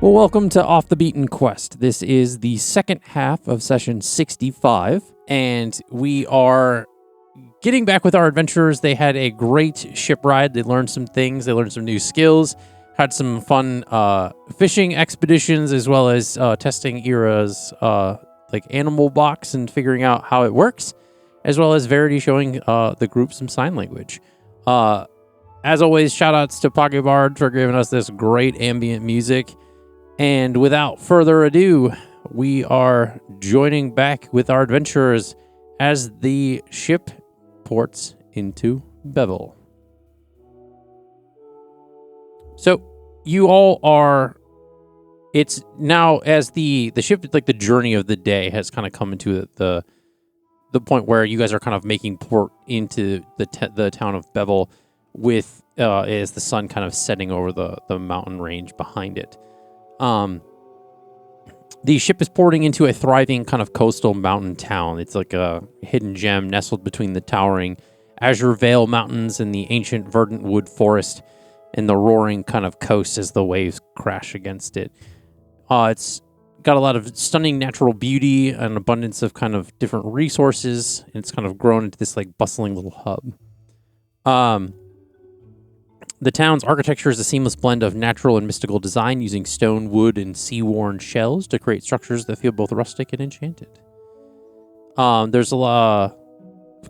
Well, welcome to Off the Beaten Quest. This is the second half of session 65, and we are getting back with our adventurers. They had a great ship ride. They learned some things. They learned some new skills, had some fun fishing expeditions, as well as testing Ira's animal box and figuring out how it works, as well as Verity showing the group some sign language. As always, shout-outs to Pocketbard for giving us this great ambient music. And without further ado, we are joining back with our adventurers as the ship ports into Bevel. So you all are, it's now as the ship, like the journey of the day has kind of come into the point where you guys are kind of making port into the town of Bevel with as the sun kind of setting over the mountain range behind it. The ship is porting into a thriving kind of coastal mountain town. It's like a hidden gem nestled between the towering Azure Vale Mountains and the ancient verdant wood forest and the roaring kind of coast as the waves crash against it. It's got a lot of stunning natural beauty and abundance of kind of different resources, and it's kind of grown into this like bustling little hub. The town's architecture is a seamless blend of natural and mystical design using stone, wood, and sea-worn shells to create structures that feel both rustic and enchanted. There's kind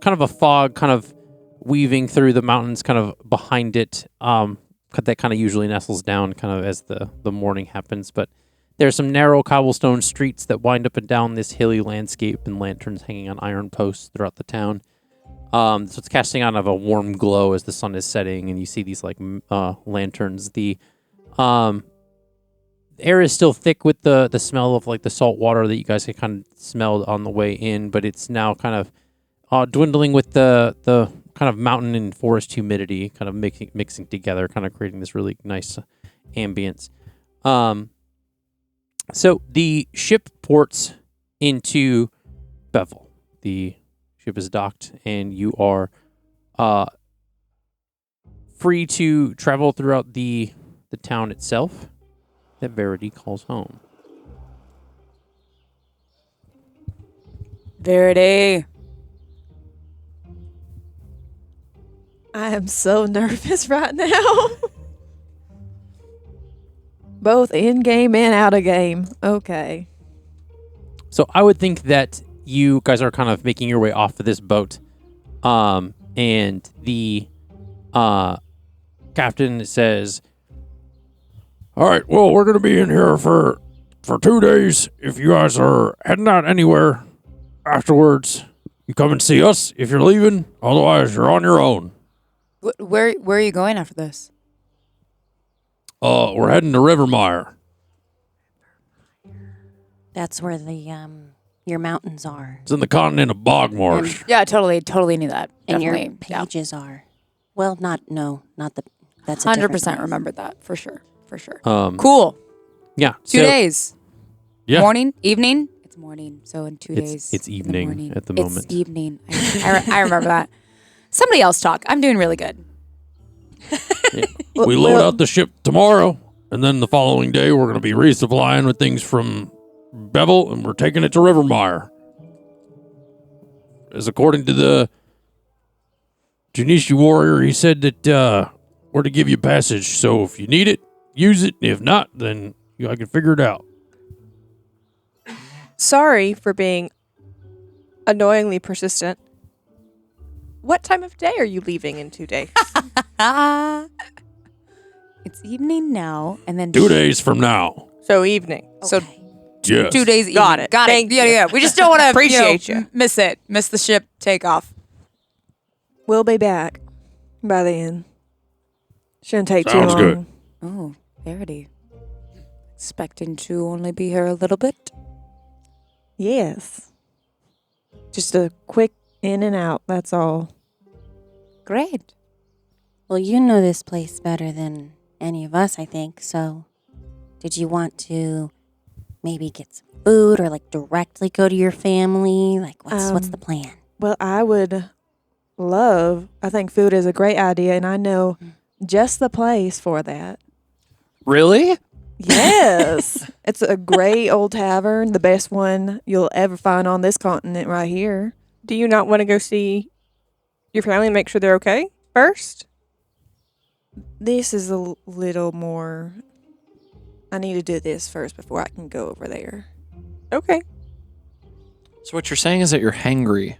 of a fog kind of weaving through the mountains kind of behind it that kind of usually nestles down kind of as the morning happens. But there's some narrow cobblestone streets that wind up and down this hilly landscape and lanterns hanging on iron posts throughout the town. So it's casting out of a warm glow as the sun is setting, and you see these like lanterns. The air is still thick with the smell of like the salt water that you guys had kind of smelled on the way in, but it's now kind of dwindling with the kind of mountain and forest humidity kind of mixing together, kind of creating this really nice ambience. So the ship ports into Bevel. The ship is docked, and you are free to travel throughout the town itself that Verity calls home. Verity. I am so nervous right now. Both in-game and out-of-game. Okay. So I would think that you guys are kind of making your way off of this boat, and the captain says, "All right, well, we're going to be in here for 2 days. If you guys are heading out anywhere afterwards, you come and see us if you're leaving. Otherwise, you're on your own." Where are you going after this? We're heading to Rivermire. That's where your mountains are. It's in the continent of Bogmarsh. Yeah, totally knew that. And Definitely. your pages are. Well, not the. That's 100% remembered that for sure. Cool. Yeah. 2 days. Yeah. Morning, evening. It's morning. So in 2 days. It's evening at the moment. It's evening. I remember that. Somebody else talk. I'm doing really good. Yeah. We load out the ship tomorrow, and then the following day we're going to be resupplying with things from Bevel, and we're taking it to Rivermire. As according to the Janishi warrior, he said that we're to give you passage, so if you need it, use it. If not, then I can figure it out. Sorry for being annoyingly persistent. What time of day are you leaving in 2 days? It's evening now, and then 2 days from now. So evening. So Yes. 2 days. Got it. Thank you. Yeah. We just don't want to Appreciate you. miss the ship takeoff. We'll be back by then. Shouldn't take Sounds too long. good. Oh, Verity. Expecting to only be here a little bit. Yes. Just a quick in and out, that's all. Great. Well, you know this place better than any of us, I think. So, did you want to maybe get some food or like directly go to your family? Like, what's the plan? Well, I would I think food is a great idea, and I know just the place for that. Really? Yes. It's a great old tavern, the best one you'll ever find on this continent right here. Do you not want to go see your family and make sure they're okay first? This is a little more... I need to do this first before I can go over there. Okay. So what you're saying is that you're hangry.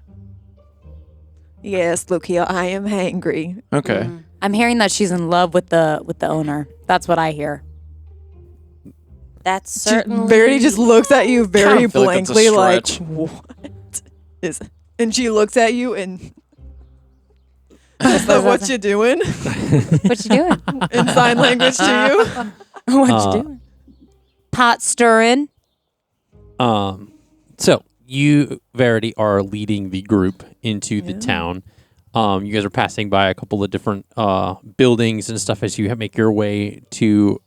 Yes, Lucia, I am hangry. Okay. I'm hearing that she's in love with the owner. That's what I hear. That's certainly. Verity just looks at you very I feel like that's a blankly, like, stretch. what is... And she looks at you and... Is that what you doing? What you doing? In sign language to you? What you doing? Pot stirring. So you, Verity, are leading the group into the town. You guys are passing by a couple of different buildings and stuff as you make your way to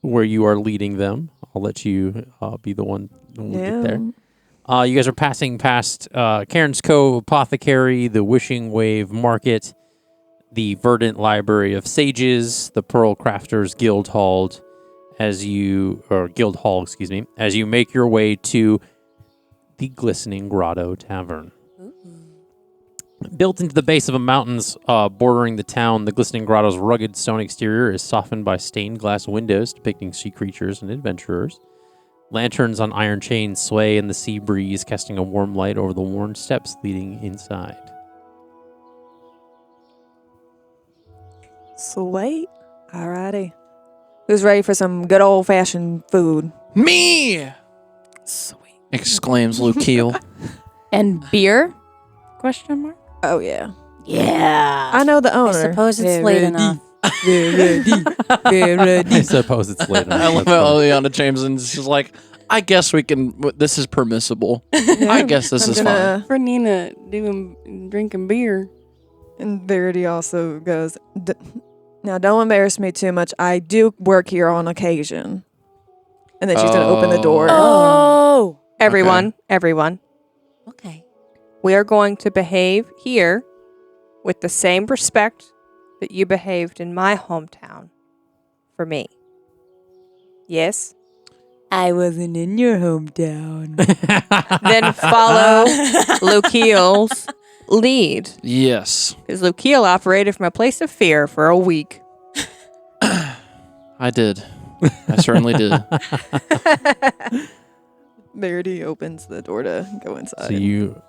where you are leading them. I'll let you be the one when we get there. You guys are passing past Cairns Cove Apothecary, the Wishing Wave Market, the Verdant Library of Sages, the Pearl Crafters Guild Hall, as you make your way to the Glistening Grotto Tavern. Built into the base of a mountains bordering the town, the Glistening Grotto's rugged stone exterior is softened by stained glass windows depicting sea creatures and adventurers. Lanterns on iron chains sway in the sea breeze, casting a warm light over the worn steps leading inside. Sweet. Alrighty. Who's ready for some good old-fashioned food? Me! Sweet. Exclaims Lukeal. And beer? Question mark. Oh, yeah. Yeah. I know the owner. I suppose it's late enough. I suppose it's later. I love how Eliana Jameson's just like, I guess we can, this is permissible. I guess this is fine. For Nina drinking beer. And Verity also goes, now don't embarrass me too much. I do work here on occasion. And then she's going to open the door. Oh. Everyone. Okay. We are going to behave here with the same respect that you behaved in my hometown for me. Yes? I wasn't in your hometown. Then follow Lukeal's lead. Yes. Because Lukeal operated from a place of fear for a week. I did. I certainly did. Verity opens the door to go inside. So you,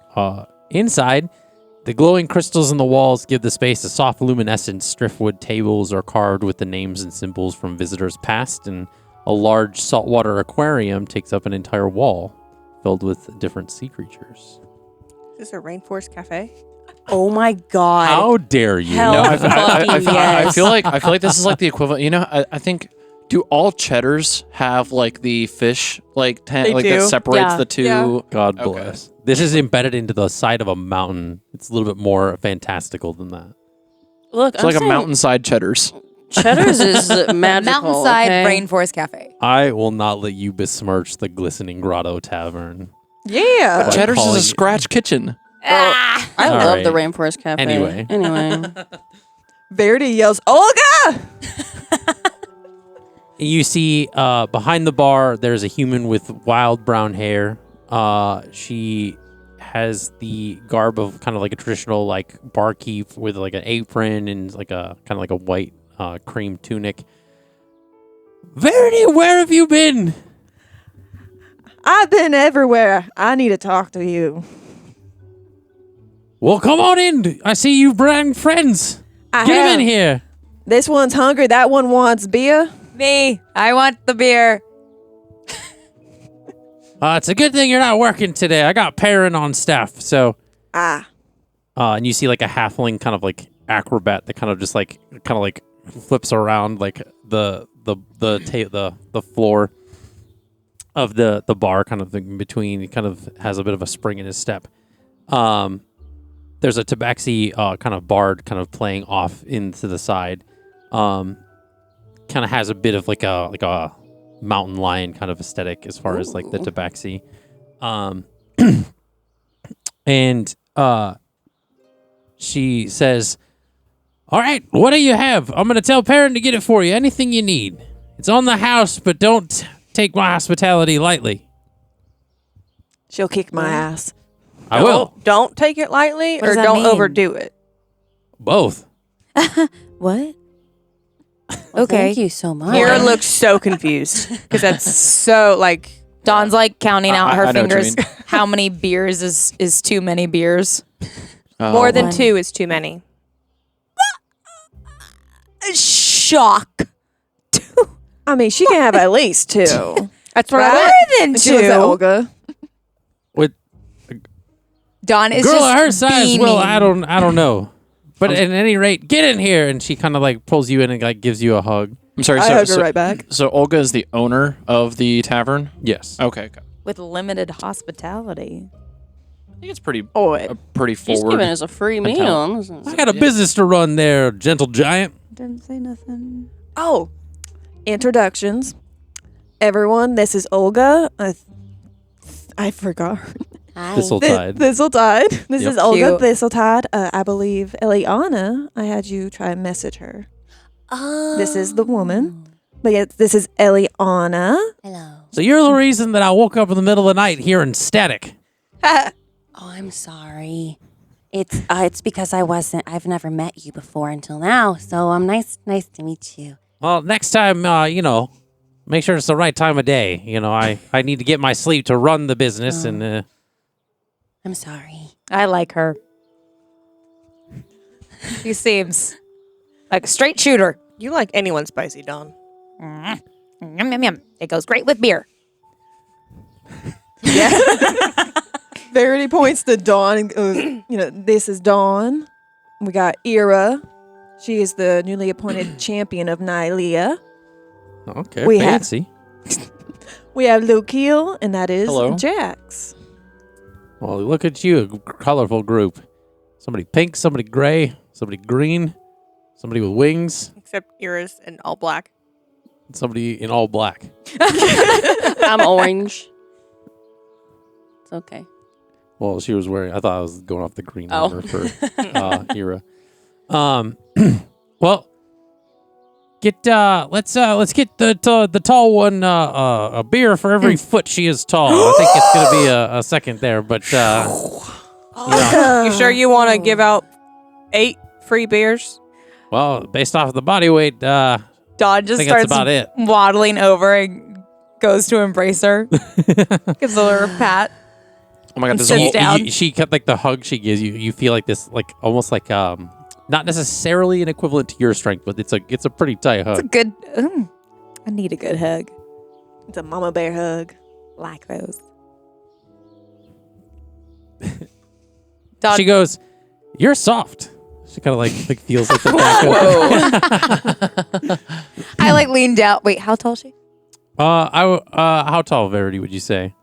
inside, the glowing crystals in the walls give the space a soft luminescence. Driftwood tables are carved with the names and symbols from visitors past, and a large saltwater aquarium takes up an entire wall filled with different sea creatures. Is this a rainforest cafe? Oh my God. How dare you? Hell fucking I yes. feel like this is like the equivalent. You know, I think, do all cheddars have like the fish like They like do. that separates Yeah. the two? Yeah. God Okay. bless. This is embedded into the side of a mountain. It's a little bit more fantastical than that. Look, It's like a mountainside cheddars. Cheddar's is magical. Mountainside okay? Rainforest Cafe. I will not let you besmirch the Glistening Grotto Tavern. Yeah. Like Cheddar's is calling a it- scratch kitchen. I All love right. the Rainforest Cafe. Anyway. Verity yells, Olga! You see behind the bar, there's a human with wild brown hair. She has the garb of kind of like a traditional like barkeep with like an apron and like a kind of like a white cream tunic. Verity, where have you been? I've been everywhere. I need to talk to you. Well, come on in. I see you bring friends. I Get have. him in here. This one's hungry. That one wants beer. Me. I want the beer. It's a good thing you're not working today. I got Perrin on staff, so. And you see like a halfling kind of like acrobat that kind of just like flips around like the floor of the bar kind of in between. He kind of has a bit of a spring in his step. There's a tabaxi kind of bard kind of playing off into the side. Kind of has a bit of like a mountain lion kind of aesthetic as far as like the tabaxi. And she says, all right, what do you have? I'm going to tell Perrin to get it for you. Anything you need. It's on the house, but don't take my hospitality lightly. She'll kick my ass. I will. Don't take it lightly, What or does that don't mean? overdo it. Both. What? Well, Okay. Thank you so much. Kira looks so confused because that's so like. Dawn's like counting out her I know what you fingers. mean. How many beers is too many beers? More than One. 2 is too many. Shock. I mean, she can have at least 2. That's what More I than meant. She looks at two. Olga. With Dawn is girl just of her size, beaming. well, I don't know. But at any rate, get in here. And she kind of like pulls you in and like gives you a hug. I'm sorry. I So, hug so, her right back. so Olga is the owner of the tavern. Yes. Okay. With limited hospitality. I think it's pretty Oh, pretty She's forward. giving us a free meal. I got a business to run there, gentle giant. Didn't say nothing. Oh, introductions. Everyone, this is Olga. I forgot. her. Hi. Thistletide. Thistletide. This Yep. is Olga Cute. Thistletide. I believe Eliana. I had you try and message her. This is the woman. But yeah, this is Eliana. Hello. So you're the reason that I woke up in the middle of the night hearing static. Oh, I'm sorry. It's because I've never met you before until now. So nice to meet you. Well, next time, make sure it's the right time of day. I need to get my sleep to run the business, and I'm sorry. I like her. She seems like a straight shooter. You like anyone spicy, Dawn. Yum, yum, yum. It goes great with beer. Verity points to Dawn and goes, this is Dawn. We got Ira. She is the newly appointed champion of Nylea. okay, We have- fancy. We have Lukeel, and that is Hello. Jax. Well, look at you, a colorful group. Somebody pink, somebody gray, somebody green, somebody with wings, Except Ira's in all black. and somebody in all black. I'm orange. It's okay. Well, she was wearing. I thought I was going off the green Oh. armor for Ira. Well, let's get the tall one a beer for every foot she is tall. I think it's gonna be a second there, but yeah. You sure you want to give out 8 free beers? Well, based off of the body weight, I Dawn just think that's starts about it. waddling over and goes to embrace her. Gives her a pat. Oh my god, this Sits whole down. She kept like the hug she gives you. You feel like this, like almost like not necessarily an equivalent to your strength, but it's a pretty tight It's a hug. good. I need a good hug. It's a mama bear hug. Like those. Dawn, She goes, "You're soft." She kind of like feels like the back of I like lean down. Wait, how tall is she? how tall, Verity, would you say?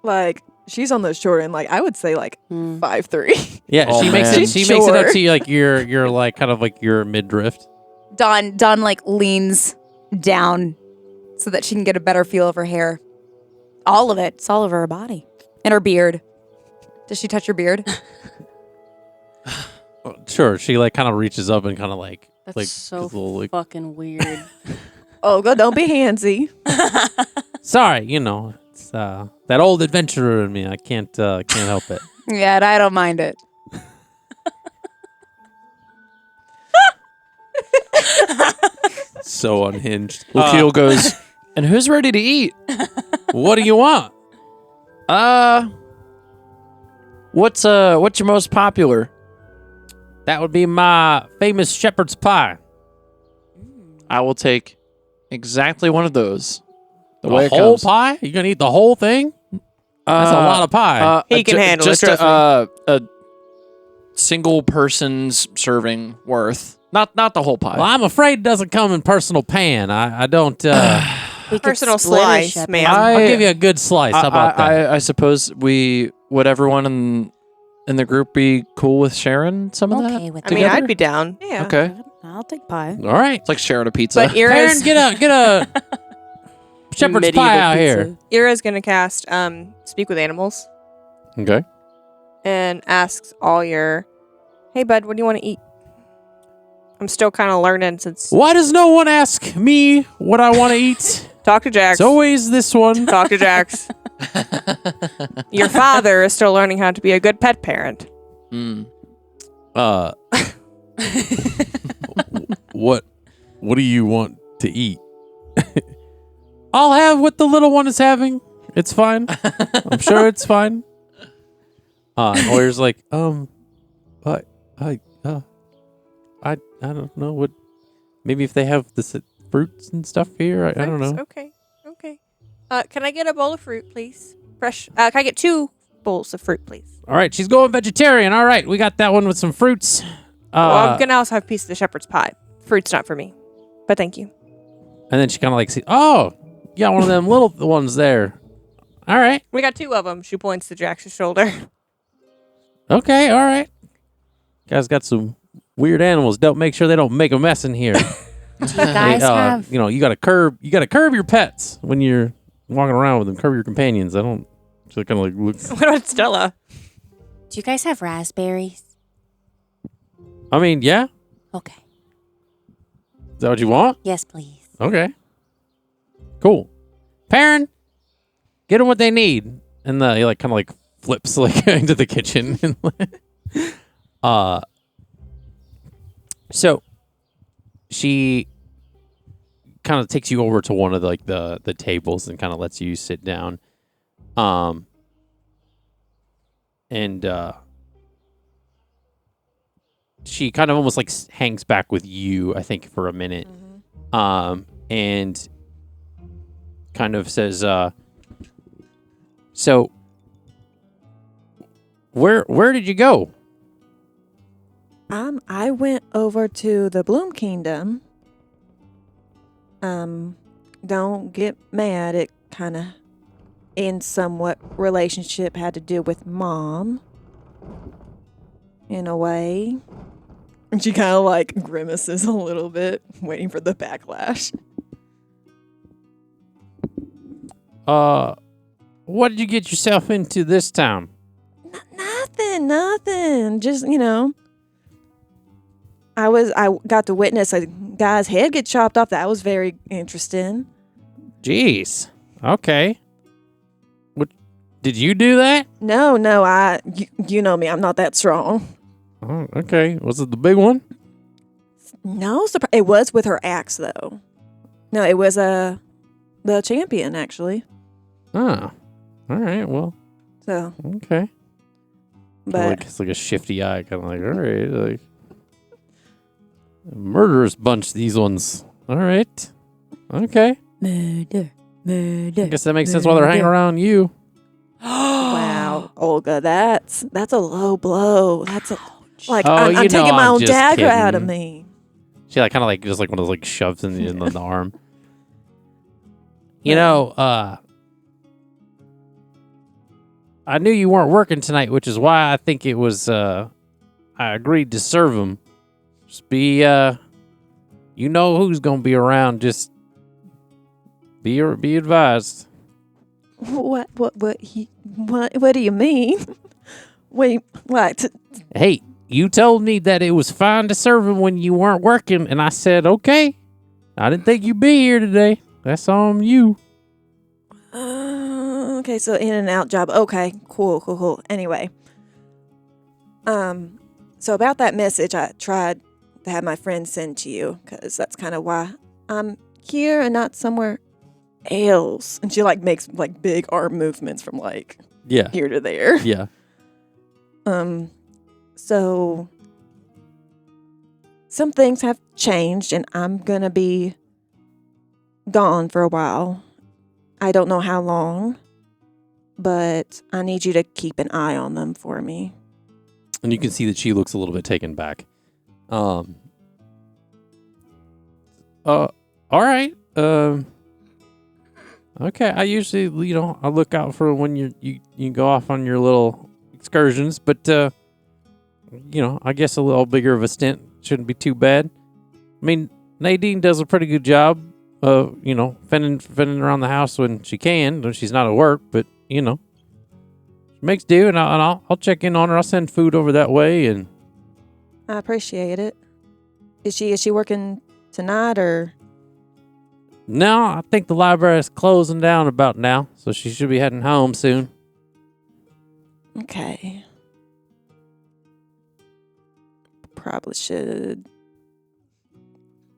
Like, she's on the short end. Like, I would say, 5'3". Yeah, Oh, she makes man. it. She's She makes it up short. to you like you're like kind of like your midriff. Dawn like leans down so that she can get a better feel of her hair. All of it. It's all over her body. And her beard. Does she touch your beard? Sure, she like kind of reaches up and kind of like That's so gives a little, like, fucking weird. Olga, don't be handsy. sorry, it's that old adventurer in me. I can't help it. Yeah, and I don't mind it. So unhinged. Lukeel goes, and who's ready to eat? What do you want? What's your most popular? That would be my famous shepherd's pie. I will take exactly one of those. The way A it whole comes. pie? You gonna eat the whole thing? That's a lot of pie. He can handle it, just trust a single person's serving worth. Not the whole pie. Well, I'm afraid it doesn't come in personal pan. I don't. We could Personal split a slice, shepherd. ma'am. I'll give you a good slice. How about that? I suppose would everyone in the group be cool with sharing some of that? Okay with I mean, that. I'd be down. Yeah. Okay. I'll take pie. All right, It's like sharing a pizza. But Ira's, Karen, get a shepherd's Medieval pie out pizza. here. Ira's going to cast Speak with Animals I'm still kind of learning since. Why does no one ask me what I want to eat? Talk to Jax. It's always this one. Talk to Jax. Your father is still learning how to be a good pet parent. What do you want to eat? I'll have what the little one is having. It's fine. I'm sure it's fine. Lawyer's like, I don't know what. Maybe if they have the fruits and stuff here, I don't know. Okay. Can I get a bowl of fruit, please? Fresh. Can I get 2 bowls of fruit, please? All right, she's going vegetarian. All right, we got that one with some fruits. Well, I'm gonna also have a piece of the shepherd's pie. Fruit's not for me, but thank you. And then she kind of like, oh, you got one of them little ones there. All right. We got 2 of them. She points to Jax's shoulder. Okay, all right. Guys got some weird animals. Don't make sure they don't make a mess in here. Do you guys have? You gotta curb your pets when you're walking around with them. Curb your companions. I don't. So kind of like look. What about Stella? Do you guys have raspberries? I mean, yeah. Okay. Is that what you want? Yes, please. Okay. Cool. Perrin, get them what they need, and he like kind of like flips like into the kitchen. So she kind of takes you over to one of the tables and kind of lets you sit down. And she kind of almost like hangs back with you, I think, for a minute. And kind of says, so where did you go? I went over to the Bloom Kingdom. Don't get mad. It kind of, in somewhat relationship, had to do with Mom. In a way. And she kind of like grimaces a little bit, waiting for the backlash. What did you get yourself into this time? Nothing. Just, I got to witness a guy's head get chopped off. That was very interesting. Jeez. Okay. What did you do that? No, you know me. I'm not that strong. Oh, okay. Was it the big one? No, it was with her axe though. No, it was the champion actually. Ah. All right. Well. So. Okay. But it's like a shifty eye, kind of like, all right, like murderous bunch. These ones. All right. Okay. Murder. I guess that makes sense why they're hanging around you. Wow, Olga, that's a low blow. That's like Oh, I'm taking my I'm own just dagger out of kidding. me. She like kind of like just like one of those like shoves in the arm. You know, I knew you weren't working tonight, which is why I think it was I agreed to serve them. Just be you know who's gonna be around. Just be advised. What do you mean? Wait, what? Hey, you told me that it was fine to serve him when you weren't working, and I said okay. I didn't think you'd be here today. That's on you. Okay, so in and out job. Okay, cool. Anyway, so about that message, I tried to have my friend send to you because that's kind of why I'm here and not somewhere else. And she like makes like big arm movements from like here to there. Yeah. So some things have changed and I'm gonna be gone for a while. I don't know how long, but I need you to keep an eye on them for me. And you can see that she looks a little bit taken back. All right. Okay. I usually, I look out for when you go off on your little excursions, but I guess a little bigger of a stint shouldn't be too bad. I mean, Nadine does a pretty good job of, fending around the house when she can, when she's not at work, but she makes do, and I'll check in on her. I'll send food over that way, and I appreciate it. Is she working tonight or? No, I think the library is closing down about now, so she should be heading home soon. Okay. Probably should.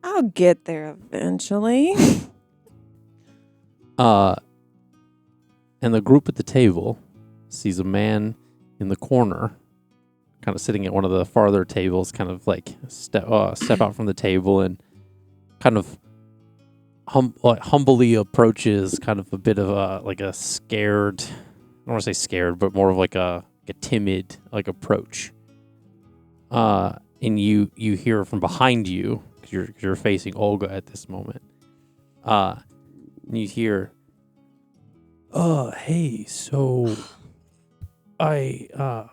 I'll get there eventually. And the group at the table sees a man in the corner, kind of sitting at one of the farther tables, kind of like step out from the table and kind of humbly approaches, kind of a bit of a scared, I don't want to say scared, but more of like a timid like approach. And you hear from behind you, because you're facing Olga at this moment. And you hear, hey, so I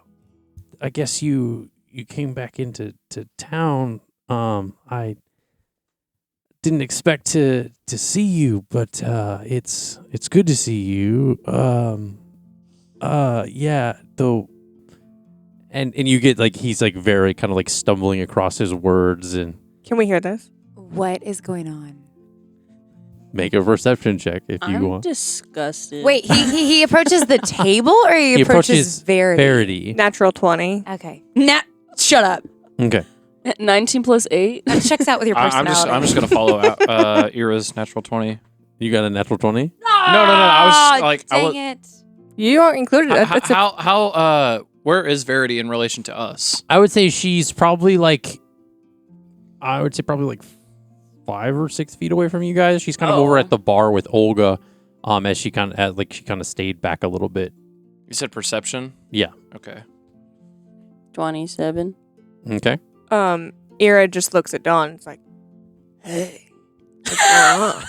guess you came back into town. I didn't expect to see you, but it's good to see you. Yeah, though. And you get like he's like very kind of like stumbling across his words, and Can we hear this? What is going on? make a perception check if you I'm want. disgusted. Wait, he approaches the table or he approaches Verity? Verity. Natural 20. Okay. Shut up. Okay. 19 plus 8. That checks out with your personality. I'm just gonna follow out Ira's natural 20. You got a natural 20? No. I was like, Dang it. You aren't included. That's a- How where is Verity in relation to us? I would say she's probably like, 5 or 6 feet away from you guys. She's kind of over at the bar with Olga, as she kind of stayed back a little bit. You said perception? Yeah. Okay. 27. Okay. Ira just looks at Dawn. It's like, hey, what's going on?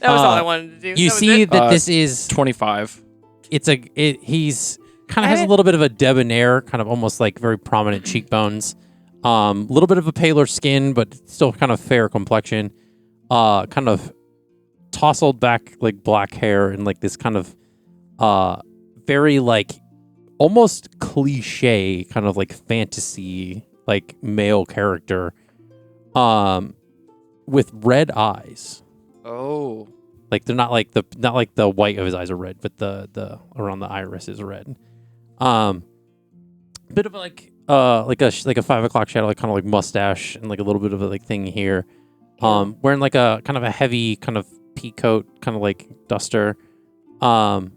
That was all I wanted to do. You That was see it. that this is 25. he's kind of has a little bit of a debonair, kind of almost like very prominent cheekbones. A little bit of a paler skin, but still kind of fair complexion. Kind of tousled back like black hair and like this kind of very like almost cliche kind of like fantasy like male character. With red eyes. Oh. Like they're not like the white of his eyes are red, but the around the iris is red. Bit of like a 5 o'clock shadow, like kind of like mustache and like a little bit of a like thing here. Wearing like a kind of a heavy kind of pea coat, kind of like duster. Pointy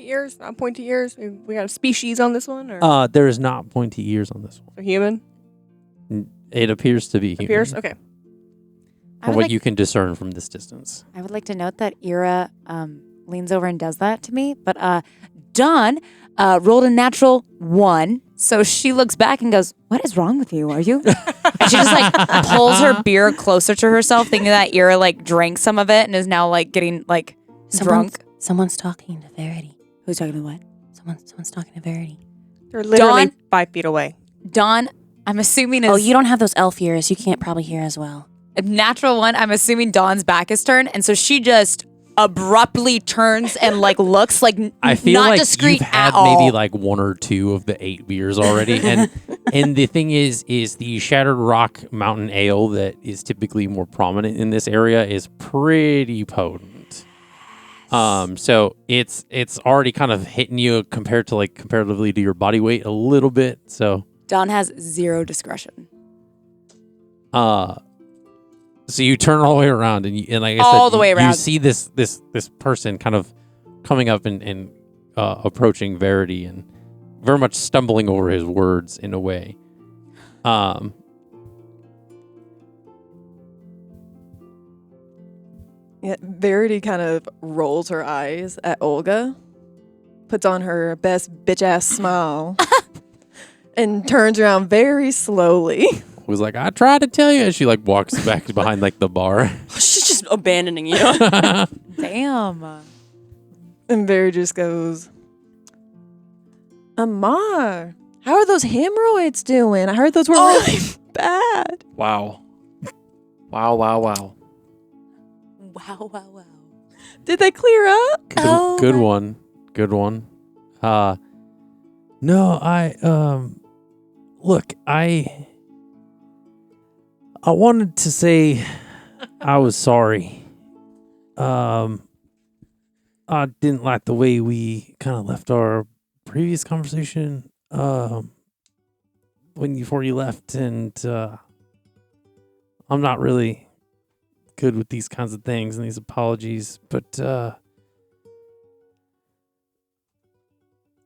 ears? Not pointy ears? We got a species on this one? Or There is not pointy ears on this one. a human? It appears to be human. Appears? Okay. From what you can discern from this distance. I would like to note that Ira leans over and does that to me, but Dawn rolled a natural 1, so she looks back and goes, "What is wrong with you? Are you?" And she just like pulls her beer closer to herself, thinking that Ira like drank some of it and is now like getting like drunk. Someone's talking to Verity. Who's talking to what? Someone's talking to Verity. They're literally Dawn? 5 feet away. Dawn, I'm assuming is Oh, you don't have those elf ears. You can't probably hear as well. a natural 1. I'm assuming Dawn's back is turned, and so she just abruptly turns and like looks like I feel not like discreet you've had at all. maybe like 1 or 2 of the 8 beers already, and the thing is the Shattered Rock Mountain Ale that is typically more prominent in this area is pretty potent. So it's already kind of hitting you comparatively to your body weight a little bit. So Dawn has 0 discretion. So you turn all the way around, and like I All said, the way around. You see this person kind of coming up and approaching Verity and very much stumbling over his words in a way. Yeah, Verity kind of rolls her eyes at Olga, puts on her best bitch ass smile, and turns around very slowly. Was like, I tried to tell you. And she like walks back behind like the bar. She's just abandoning you. Damn. And Verity just goes, Amar, how are those hemorrhoids doing? I heard those were really bad. Wow. Wow. Wow, wow, wow. Did they clear up? Good one. No, look, I wanted to say I was sorry. I didn't like the way we kind of left our previous conversation before you left, and I'm not really good with these kinds of things and these apologies, but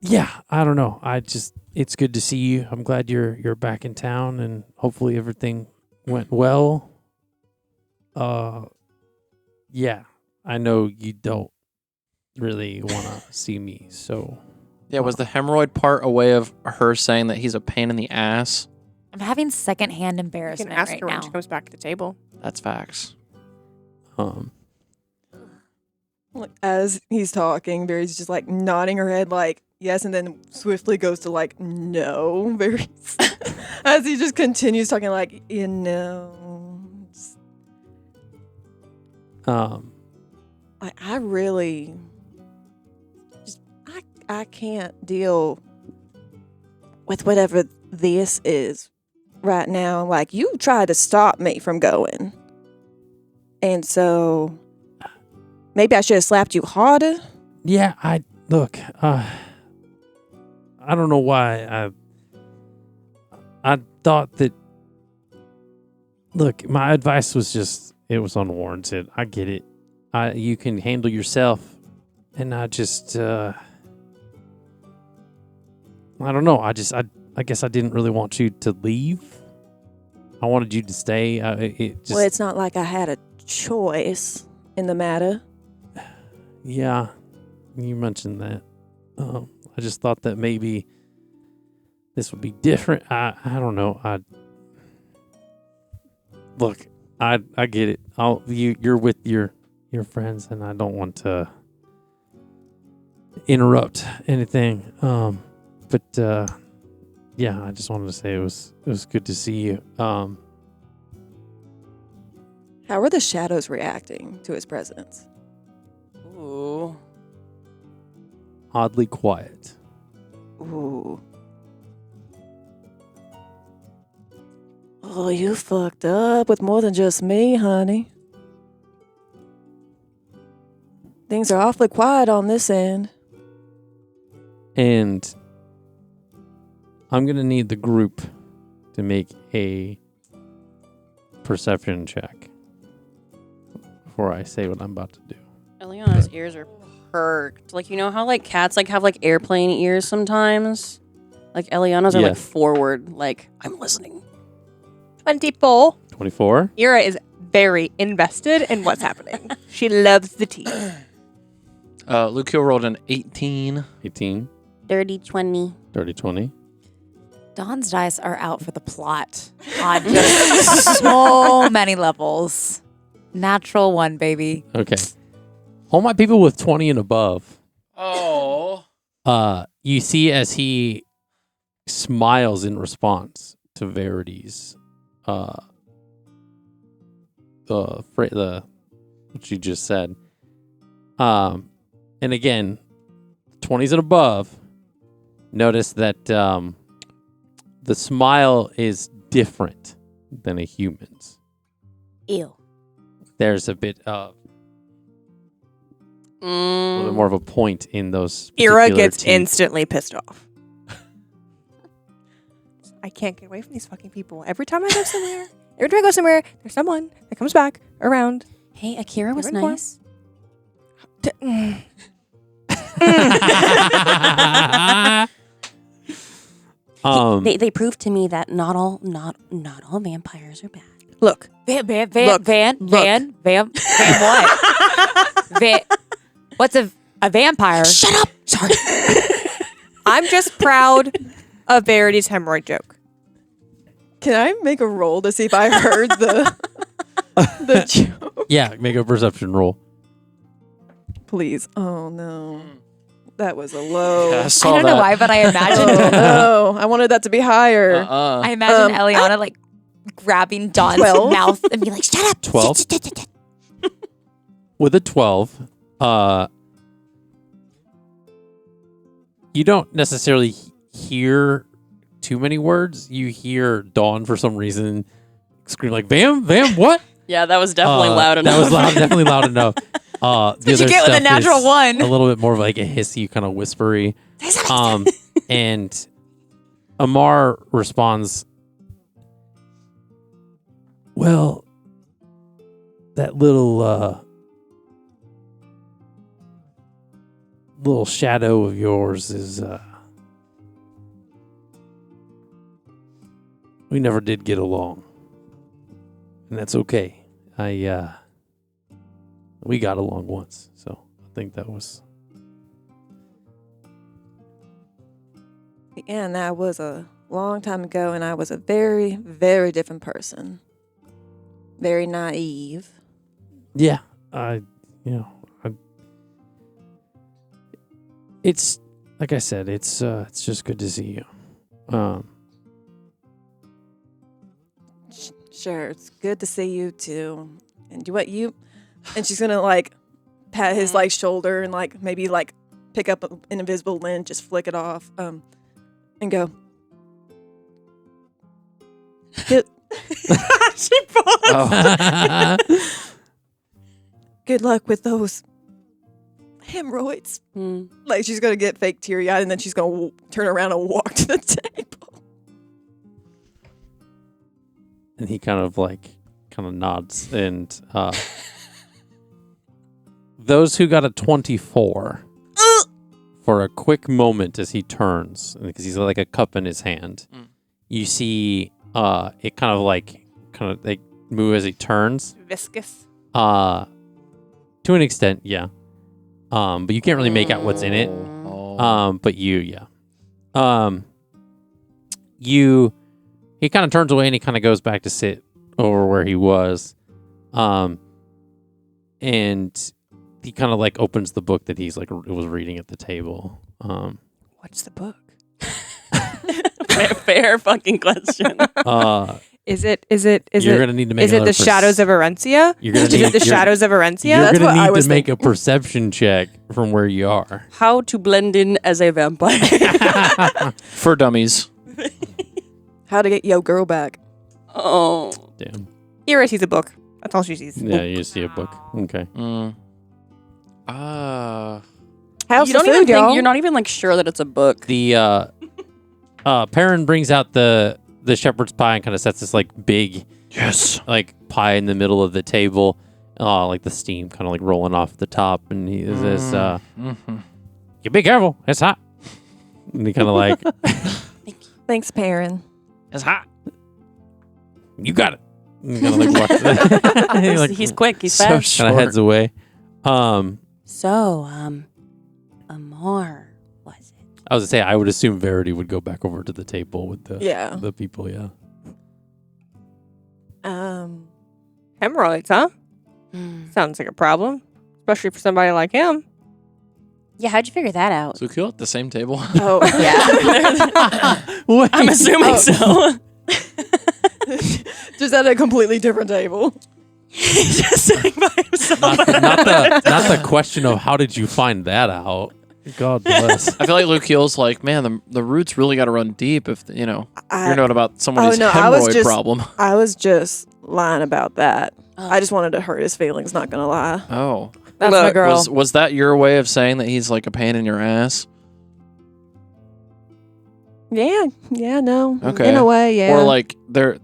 yeah, I don't know. It's good to see you. I'm glad you're back in town, and hopefully everything went well. Yeah, I know you don't really want to see me, so Yeah, was the hemorrhoid part a way of her saying that he's a pain in the ass? I'm having secondhand You can embarrassment ask right her when now. she comes back to the table. That's facts. Like, as he's talking, Barry's just like nodding her head like yes, and then swiftly goes to like no. Very as he just continues talking like I really just I can't deal with whatever this is right now. Like you tried to stop me from going, and so maybe I should have slapped you harder. yeah, I don't know why I thought that. Look, my advice was just it was unwarranted. I get it. You can handle yourself, and I just I don't know. I guess I didn't really want you to leave. I wanted you to stay. Well, it's not like I had a choice in the matter. Yeah, you mentioned that. I just thought that maybe this would be different. I don't know. Look, I get it. You're with your friends, and I don't want to interrupt anything. But yeah, I just wanted to say it was good to see you. How are the shadows reacting to his presence? Ooh. Oddly quiet. Ooh. Oh, you fucked up with more than just me, honey. Things are awfully quiet on this end. And I'm going to need the group to make a perception check before I say what I'm about to do. Eliana's ears are perked. Like, you know how like cats like have like airplane ears sometimes? Like Eliana's are like Yes. forward, like I'm listening. 24. 24? Ira is very invested in what's happening. She loves the tea. Lukio rolled an 18. 18? Dirty 20. 30, 20? Dawn's dice are out for the plot on just so many levels. Natural one, baby. Okay. All my people with 20 and above. Oh. You see as he smiles in response to Verity's what you just said. And again, 20s and above, notice that the smile is different than a human's. Ew. There's a bit of a little bit more of a point in those. Ira particular gets teeth. instantly pissed off. I can't get away from these fucking people. Every time I go somewhere, there's someone that comes back around. Hey, Akira was You're in for it. nice. They proved to me that not all vampires are bad. Look, Van Look. what? What's a vampire? Shut up! Sorry. I'm just proud of Verity's hemorrhoid joke. Can I make a roll to see if I heard the joke? Yeah, make a perception roll. Please. Oh no. That was a low. Yeah, I I saw don't know that. why, but I imagined Oh no. I wanted that to be higher. I imagine Eliana like grabbing Dawn's 12? mouth and be like, "Shut up!" 12. With a 12, you don't necessarily hear too many words. You hear Dawn for some reason scream like, "Vam, Vam, what?" Yeah, that was definitely loud enough. That was loud, definitely loud enough. What you get with a natural one? A little bit more of like a hissy, kind of whispery. And Amar responds, "Well, that little shadow of yours is we never did get along, and that's okay. We got along once, so I think that was." And that was a long time ago, and I was a very, very different person. Very naive. Yeah, it's like I said, it's just good to see you. Sure, it's good to see you too. And do what you, and she's gonna like pat his like shoulder and like maybe like pick up an invisible lens, just flick it off, and go. Good. She paused. Oh. Good luck with those hemorrhoids. Like she's gonna get fake teary eyed, and then she's gonna turn around and walk to the table. And he kind of nods, and those who got a 24 for a quick moment as he turns, because he's like a cup in his hand, you see it kind of like move as he turns. Viscous. To an extent, yeah. But you can't really make out what's in it. But he kind of turns away and he kind of goes back to sit over where he was. And he kind of like opens the book that he's like was reading at the table. What's the book? Fair fucking question. Is it You're gonna need to make. Is it the Shadows of Aarencia? You're gonna Is it the Shadows of Aarencia? You're That's gonna what I need was to make a perception check from where you are. How to blend in as a vampire. For dummies. How to get yo girl back. Oh. Damn. Ira sees a book. That's all she sees. Yeah, you see a book. Okay. How's You the don't even food, think y'all? you're not even like sure that it's a book. The Perrin brings out the shepherd's pie and kind of sets this like big like pie in the middle of the table, like the steam kind of like rolling off the top, and he says, "You be careful, it's hot." And he kind of like, Thanks, Perrin. It's hot. "You got it." And he kind of like walks. He's quick. He's So fast. Kind of heads away. So, Amar, was it? I was gonna say I would assume Verity would go back over to the table with the Yeah. the people. Yeah. Hemorrhoids, huh? Sounds like a problem, especially for somebody like him. Yeah, how'd you figure that out? So kill at the same table. Oh, Wait. I'm assuming so. just at a completely different table. He's just sitting by himself. not the question of how did you find that out. God bless. I feel like Luke Keel's like, man, the roots really got to run deep if, you're knowing about somebody's hemorrhoid problem. I was just lying about that. I just wanted to hurt his feelings, not gonna lie. Oh. That's my Look, girl. Was that your way of saying that he's like a pain in your ass? Yeah, no. Okay. In a way, yeah. Or like they're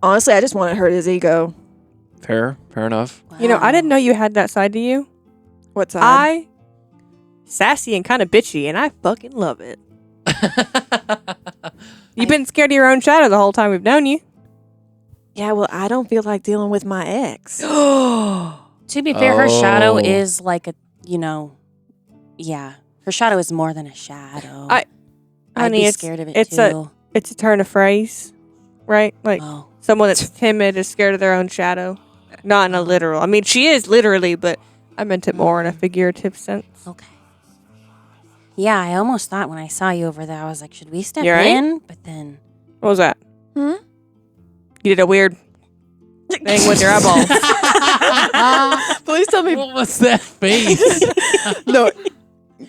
Honestly, I just want to hurt his ego. fair enough. You know, I didn't know you had that side to you. What's that? I sassy and kind of bitchy, and I fucking love it. You've been scared of your own shadow the whole time we've known you. Yeah, well, I don't feel like dealing with my ex. To be fair, her shadow Oh. is like a, yeah. Her shadow is more than a shadow. I'd Honey, be it's- scared of it it's too. It's a turn of phrase, right? Like Oh. someone that's timid is scared of their own shadow. Not in a literal. I mean, she is literally, but I meant it more in a figurative sense. Okay. Yeah, I almost thought when I saw you over there, I was like, should we step You all right? in? But then, What was that? Hmm? You did a weird thing with your eyeballs. Please tell me. What was that face? No,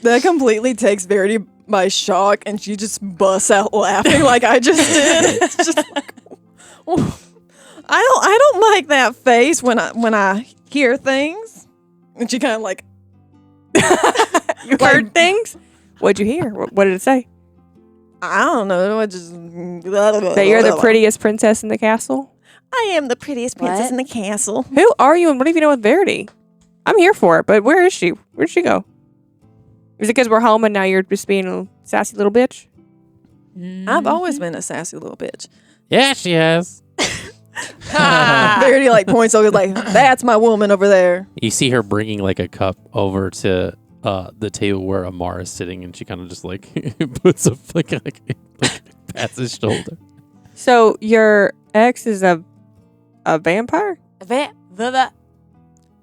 that completely takes Verity my shock, and she just busts out laughing like I just did. It's just like, I don't like that face when I hear things. And she kind of like, You heard things? What'd you hear? What did it say? I don't know. I just That you're the prettiest princess in the castle? I am the prettiest princess What? in the castle. Who are you and what have you done with Verity? I'm here for it, but where is she? Where'd she go? Is it because we're home and now you're just being a sassy little bitch? I've always been a sassy little bitch. Yeah, she has. Verity like points over like, that's my woman over there. You see her bringing like a cup over to the table where Amar is sitting, and she kind of just like puts a like pats his shoulder. So your ex is a vampire?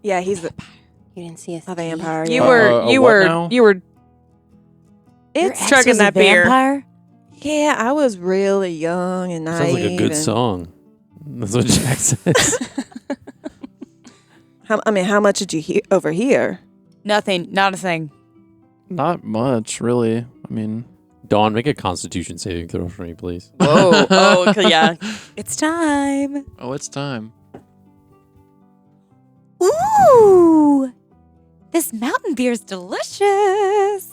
Yeah, he's You didn't see us. a vampire. You yeah. were It's chugging that beer. Vampire? Yeah, I was really young and naive. Sounds like a good and- song. That's what Jack says. How much did you overhear? Nothing. Not a thing. Not much, really. I mean, Dawn, make a Constitution saving throw for me, please. Whoa. Oh, yeah. It's time. oh, it's time. Ooh, this mountain beer is delicious.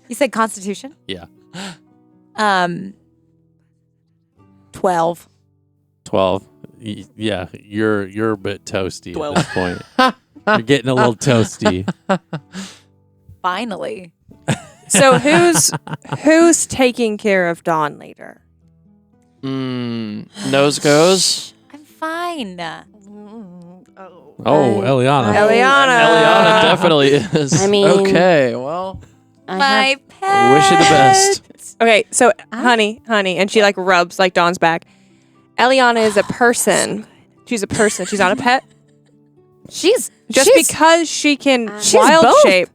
You said Constitution? Yeah. 12. 12. Yeah, you're a bit toasty at this point. You're getting a little toasty. Finally. So who's taking care of Dawn later? Nose goes. I'm fine. Oh, Eliana. Eliana definitely is. I mean- okay, well, My pet. I wish you the best. Okay, so honey, and she like rubs like Dawn's back. Eliana is a person. She's a person. She's not a pet. She's Because she can She's wild both. shape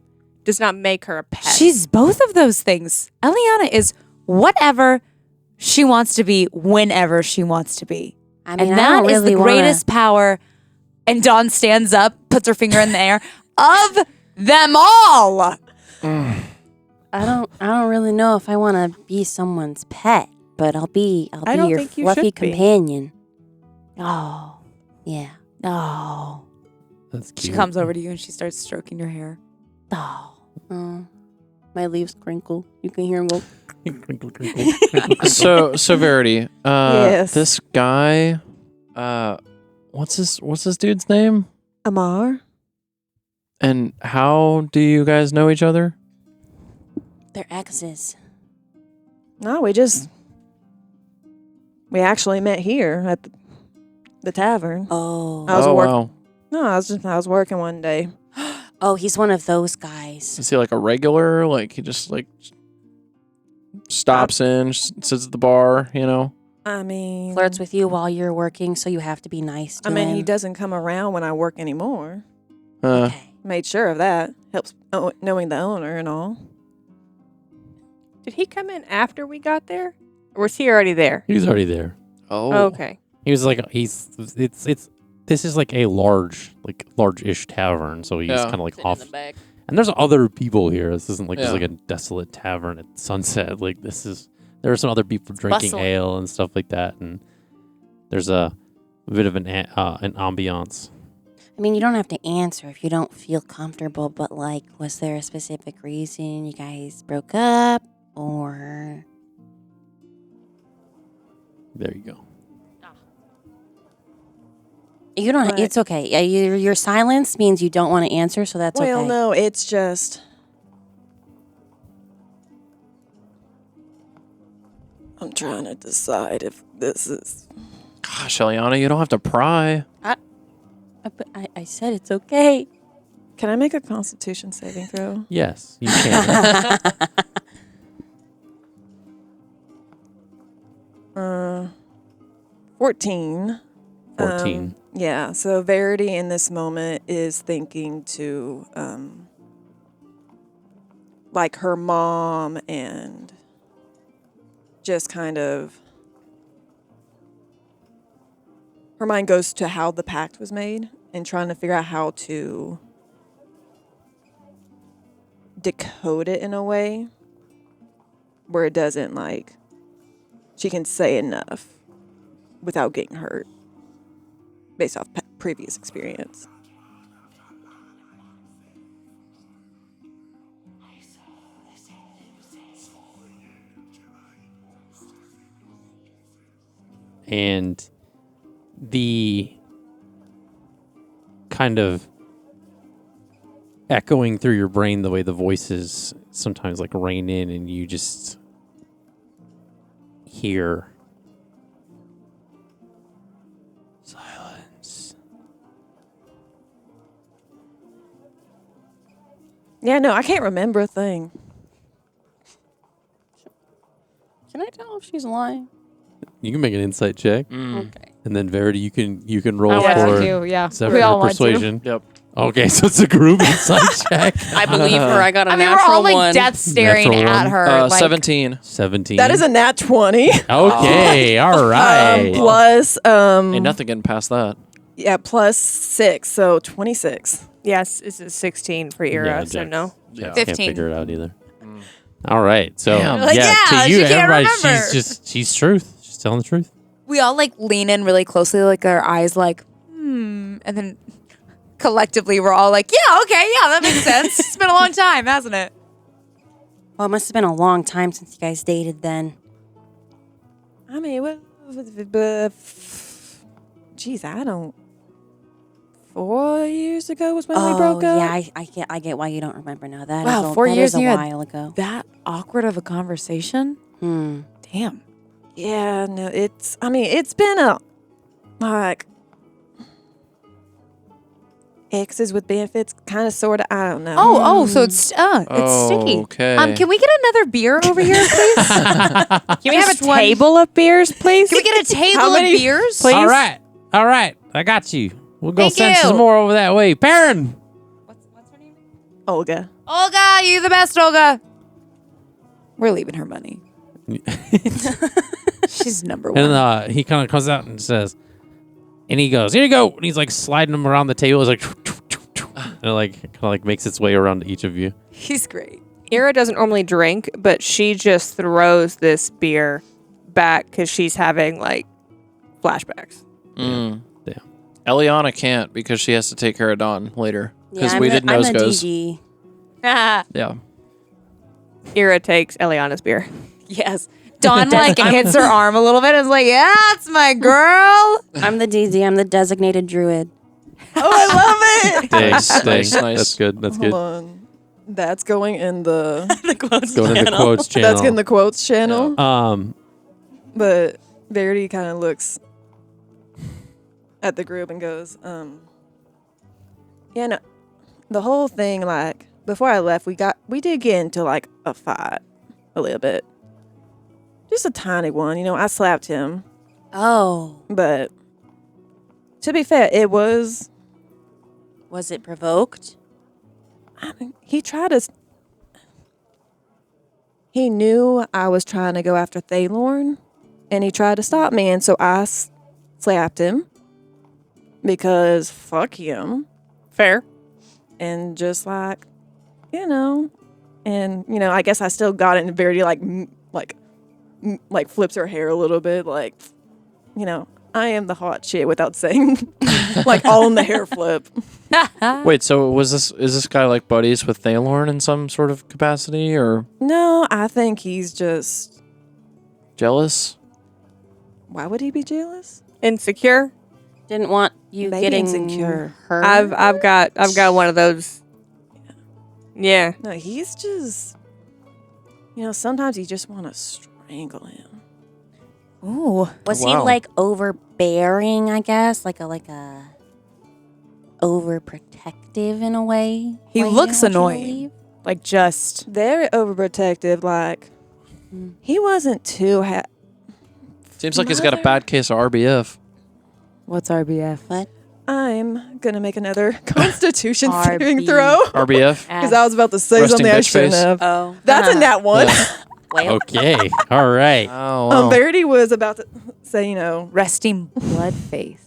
does not make her a pet. She's both of those things. Eliana is whatever she wants to be whenever she wants to be. I mean, And I don't that is really the greatest power. And Dawn stands up, puts her finger in the air, of them all. I don't really know if I want to be someone's pet, but I'll be don't your think you fluffy should be. companion. Oh, Yeah. no. That's cute. She comes over to you and she starts stroking your hair. Oh. My leaves crinkle. You can hear them go. Crinkle, crinkle. So Verity, Yes. this guy, what's this dude's name? Amar? And how do you guys know each other? They're exes. No, we actually met here at the tavern. Oh. I was oh, work- wow. No, I was working one day. Oh, he's one of those guys. Is he like a regular? Like he just like stops in, sits at the bar, you know? I mean, Flirts with you while you're working, so you have to be nice to I mean, him. he doesn't come around when I work anymore. Okay. Made sure of that. Helps knowing the owner and all. Did he come in after we got there? Or was he already there? He was already there. Oh. Okay. He was like, this is like a large-ish tavern, so he's Yeah. kind of like Sitting in off. the back. And there's other people here. This isn't like just Yeah. like a desolate tavern at sunset. Like there are some other people drinking Bustling. ale and stuff like that, and there's a bit of an ambiance. I mean, you don't have to answer if you don't feel comfortable, but like, was there a specific reason you guys broke up or? There you go. You don't. Right. It's okay. Yeah, your silence means you don't want to answer, so that's Well, okay. no, it's just I'm trying to decide if this is. Gosh, Eliana, you don't have to pry. But I said it's okay. Can I make a Constitution saving throw? Yes, you can. 14. 14. Yeah, so Verity in this moment is thinking to like her mom and just kind of her mind goes to how the pact was made and trying to figure out how to decode it in a way where it doesn't like she can say enough without getting hurt based off previous experience. And the kind of echoing through your brain, the way the voices sometimes like rain in, and you just hear silence. Yeah, no, I can't remember a thing. Can I tell if she's lying? You can make an insight check, Okay. and then Verity, you can roll I want for to do, yeah. except We for all want to. persuasion. Yep. Okay, so it's a group insight check. I believe her. I got a I mean, we're natural all like one. death staring Natural at one. her. Like, 17. 17. That is a nat 20. Okay, all right. Plus, Ain't nothing getting past that. yeah, plus 6, so 26. Yes, it's a 16 for Ira, so Jack- no. Jack 15. can't figure it out either. All right, so Damn. Like, yeah, to you, she can't everybody, remember. she's truth. She's telling the truth. we all like lean in really closely, like our eyes like, and then collectively we're all like, yeah, okay, yeah, that makes sense. It's been a long time, hasn't it? Well, it must have been a long time since you guys dated then. I mean, geez, I don't. 4 years ago was when we broke up. Yeah, I get why you don't remember now. That Wow, is a, 4 that years is a and you had while ago. That awkward of a conversation? Damn. Yeah, no, it's been a, like, exes with benefits, kind of, sort of, I don't know. Oh, so it's sticky. Okay. Can we get another beer over here, please? Can we have Just a one- table of beers, please? Can we get a table How of many- beers? please? All right. I got you. We'll go Thank send you. some more over that way. Perrin. What's her name? Olga. Olga, you the best, Olga. We're leaving her money. She's number one. And he kind of comes out and says, and he goes, here you go. And he's like sliding them around the table. It's like, and it like kind of like makes its way around to each of you. He's great. Ira doesn't normally drink, but she just throws this beer back because she's having like flashbacks. Mm. Damn. Eliana can't because she has to take care of Dawn later. Because Yeah, we I'm did the nose goes. DG. Yeah. Ira takes Eliana's beer. Yes. Dawn like hits her arm a little bit and is like, yeah, it's my girl. I'm the DG. I'm the designated druid. Oh, I love it. Dang, Nice. That's good. That's Hold good. on. That's going in the. The quotes Going into channel. quotes channel. That's in the quotes channel. Um, But Verity kind of looks at the group and goes, yeah, no, the whole thing, like, before I left, we did get into like a fight a little bit. Just a tiny one, I slapped him, Oh, but to be fair, it was, was it provoked? he tried to, he knew I was trying to go after Thaylorn, and he tried to stop me, and so I slapped him because fuck him. Fair. And just like, and I guess I still got it, and Verity like flips her hair a little bit, like, I am the hot shit without saying, like, all in the hair flip. Wait, so is this guy like buddies with Thaylorn in some sort of capacity or No, I think he's just, jealous? why would he be jealous? Insecure. Didn't want you Maybe getting insecure. hurt. I've got one of those. Yeah. No, he's just, sometimes you just want to strangle him. Ooh. Was he Wow. like overbearing? I guess like a overprotective in a way. He Why looks didn't want you to annoying. leave? Like just Very overprotective, like, he wasn't too Seems like he's got a bad case of RBF. what's RBF? What? I'm gonna make another Constitution RB. saving throw. RBF? Because I was about to say Resting something I bitch shouldn't face. have. Oh, That's a nat one. well, Okay. All right. Oh, wow. Verity was about to say, Resting blood face.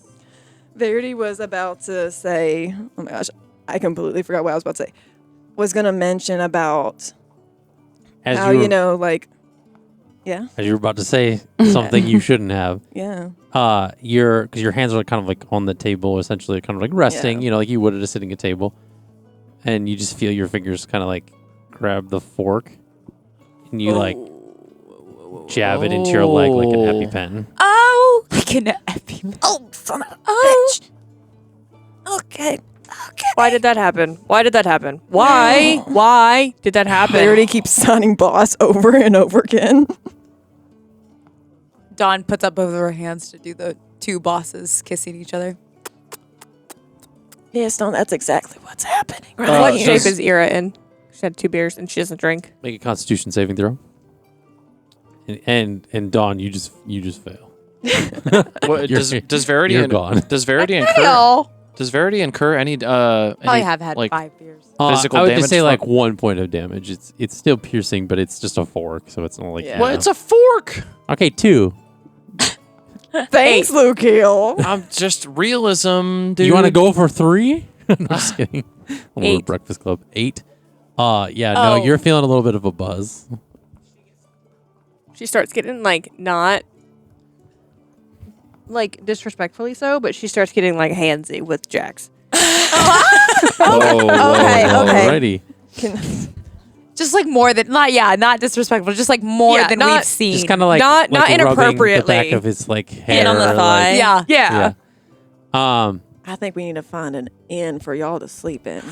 Verity was about to say, oh my gosh, I completely forgot what I was about to say. Was going to mention about As how, you were, like, Yeah. As you were about to say something you shouldn't have. Yeah. Because your hands are kind of like on the table, essentially, kind of like resting. Yeah. You know, like you would at a sitting at table, and you just feel your fingers kind of like grab the fork, and you like jab it into your leg like an EpiPen. Oh, like an EpiPen. Oh, son of a bitch. Okay. Why did that happen? Why did that happen? Why? Why did that happen? Verity keeps signing boss over and over again. Dawn puts up both of her hands to do the two bosses kissing each other. Yes, no, that's exactly what's happening. Right What Uh, shape does- is Ira in? She had 2 beers and she doesn't drink. Make a Constitution saving throw. And Dawn, you just fail. What, You're- does Verity You're gone. does Verity incur any Probably have had like 5 beers. physical I would damage just say from- like 1 point of damage. It's still piercing, but it's just a fork, so it's not like Yeah. Well, it's a fork. okay, 2. Thanks, Luke Hill. I'm just realism, dude. You want to go for 3? I'm just kidding. We're 8. Breakfast Club 8. Yeah, no, Oh. you're feeling a little bit of a buzz. She starts getting like not like disrespectfully so, but she starts getting like handsy with Jax. Okay. Alrighty. Just like more than not disrespectful, just like more Yeah, than not- we've seen. Just kind of like Not like rubbing inappropriately. the back of his like hair on the thigh. like- yeah. Yeah. yeah. I think we need to find an inn for y'all to sleep in.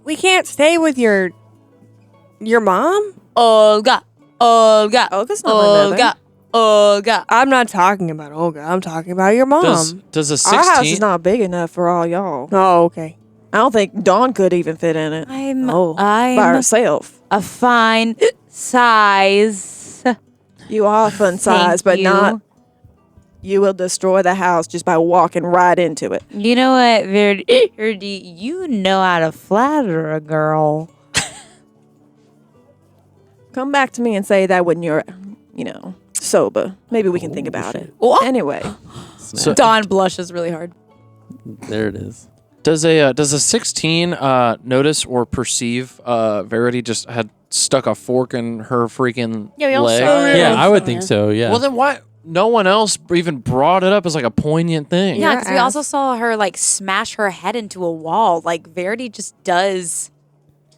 We can't stay with your mom? Olga. Olga's not my mother. Olga. I'm not talking about Olga. I'm talking about your mom. Does a Our house 16 is not big enough for all y'all. Oh, okay. I don't think Dawn could even fit in it I'm by herself. a fine size. You are a fun size, but you. not. You will destroy the house just by walking right into it. You know what, Verdi? You know how to flatter a girl. Come back to me and say that when you're, sober. Maybe we can think about it. What? Anyway, So- Dawn blushes really hard. There it is. Does a 16 notice or perceive Verity just had stuck a fork in her freaking Yeah, we all leg? saw it. Yeah, I would Yeah. think so. Yeah. Well, then why no one else even brought it up as like a poignant thing? Yeah, Your because we also ass. saw her like smash her head into a wall. Like Verity just does.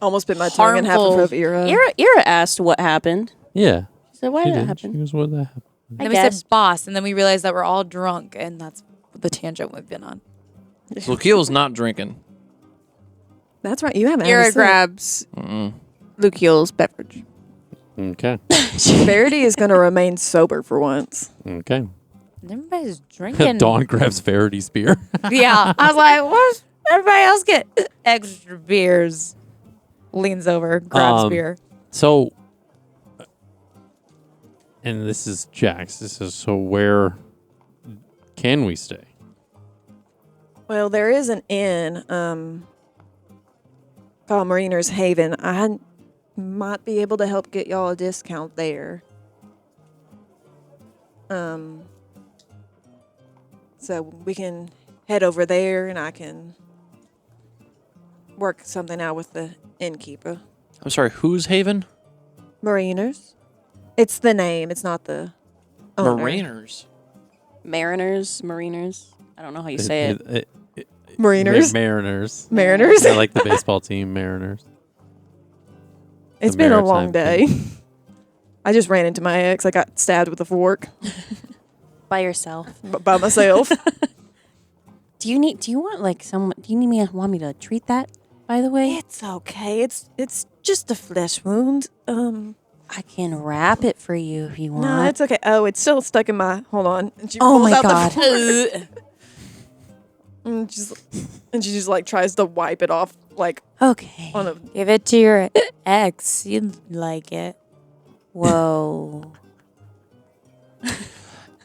almost bit my tongue in half of Harmful. her ear. Ira asked what happened. yeah. She said, why She did that did. happen? She goes, what that happened? And I then we said guess. boss, and then we realized that we're all drunk, and that's the tangent we've been on. So Keel's not drinking. That's right. You haven't had a Ira sip. grabs Mm-mm. Lukeel's beverage. Okay. Verity is going to remain sober for once. Okay. And everybody's drinking. Dawn grabs Verity's beer. Yeah, I was like, "What's everybody else get extra beers?" Leans over, grabs beer. So, and this is Jax. This is so where can we stay? Well, there is an inn called Mariner's Haven. I might be able to help get y'all a discount there. So we can head over there and I can work something out with the innkeeper. I'm sorry, whose haven? Mariners. It's the name. It's not the owner. Mariners. Mariners. I don't know how you say it. Mariners. Mariners. Mariners. I like the baseball team, Mariners. It's The been a maritime long day. I just ran into my ex. I got stabbed with a fork By yourself. by myself. Do you want like someone? Do you want me to treat that? By the way, It's okay. It's just a flesh wound. I can wrap it for you if you want. No, it's okay. Oh, it's still stuck in my. Hold on. And she Oh pulls my out the God. fork. and she just like tries to wipe it off like Okay. on a. Give it to your ex. You'd like it. Whoa.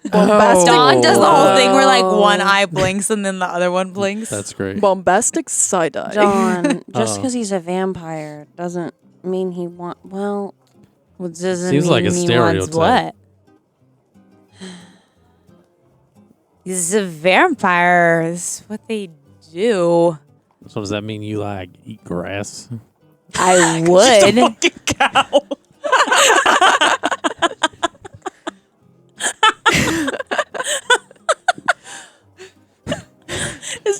Bombastic, Dawn does the whole thing where like Whoa. one eye blinks and then the other one blinks. That's great. bombastic side eye. Dawn, just Oh. because he's a vampire doesn't mean he want. Well, Well, doesn't Seems mean like a he stereotype. wants what? He's a vampire. That's what they do. So does that mean you like eat grass? I would.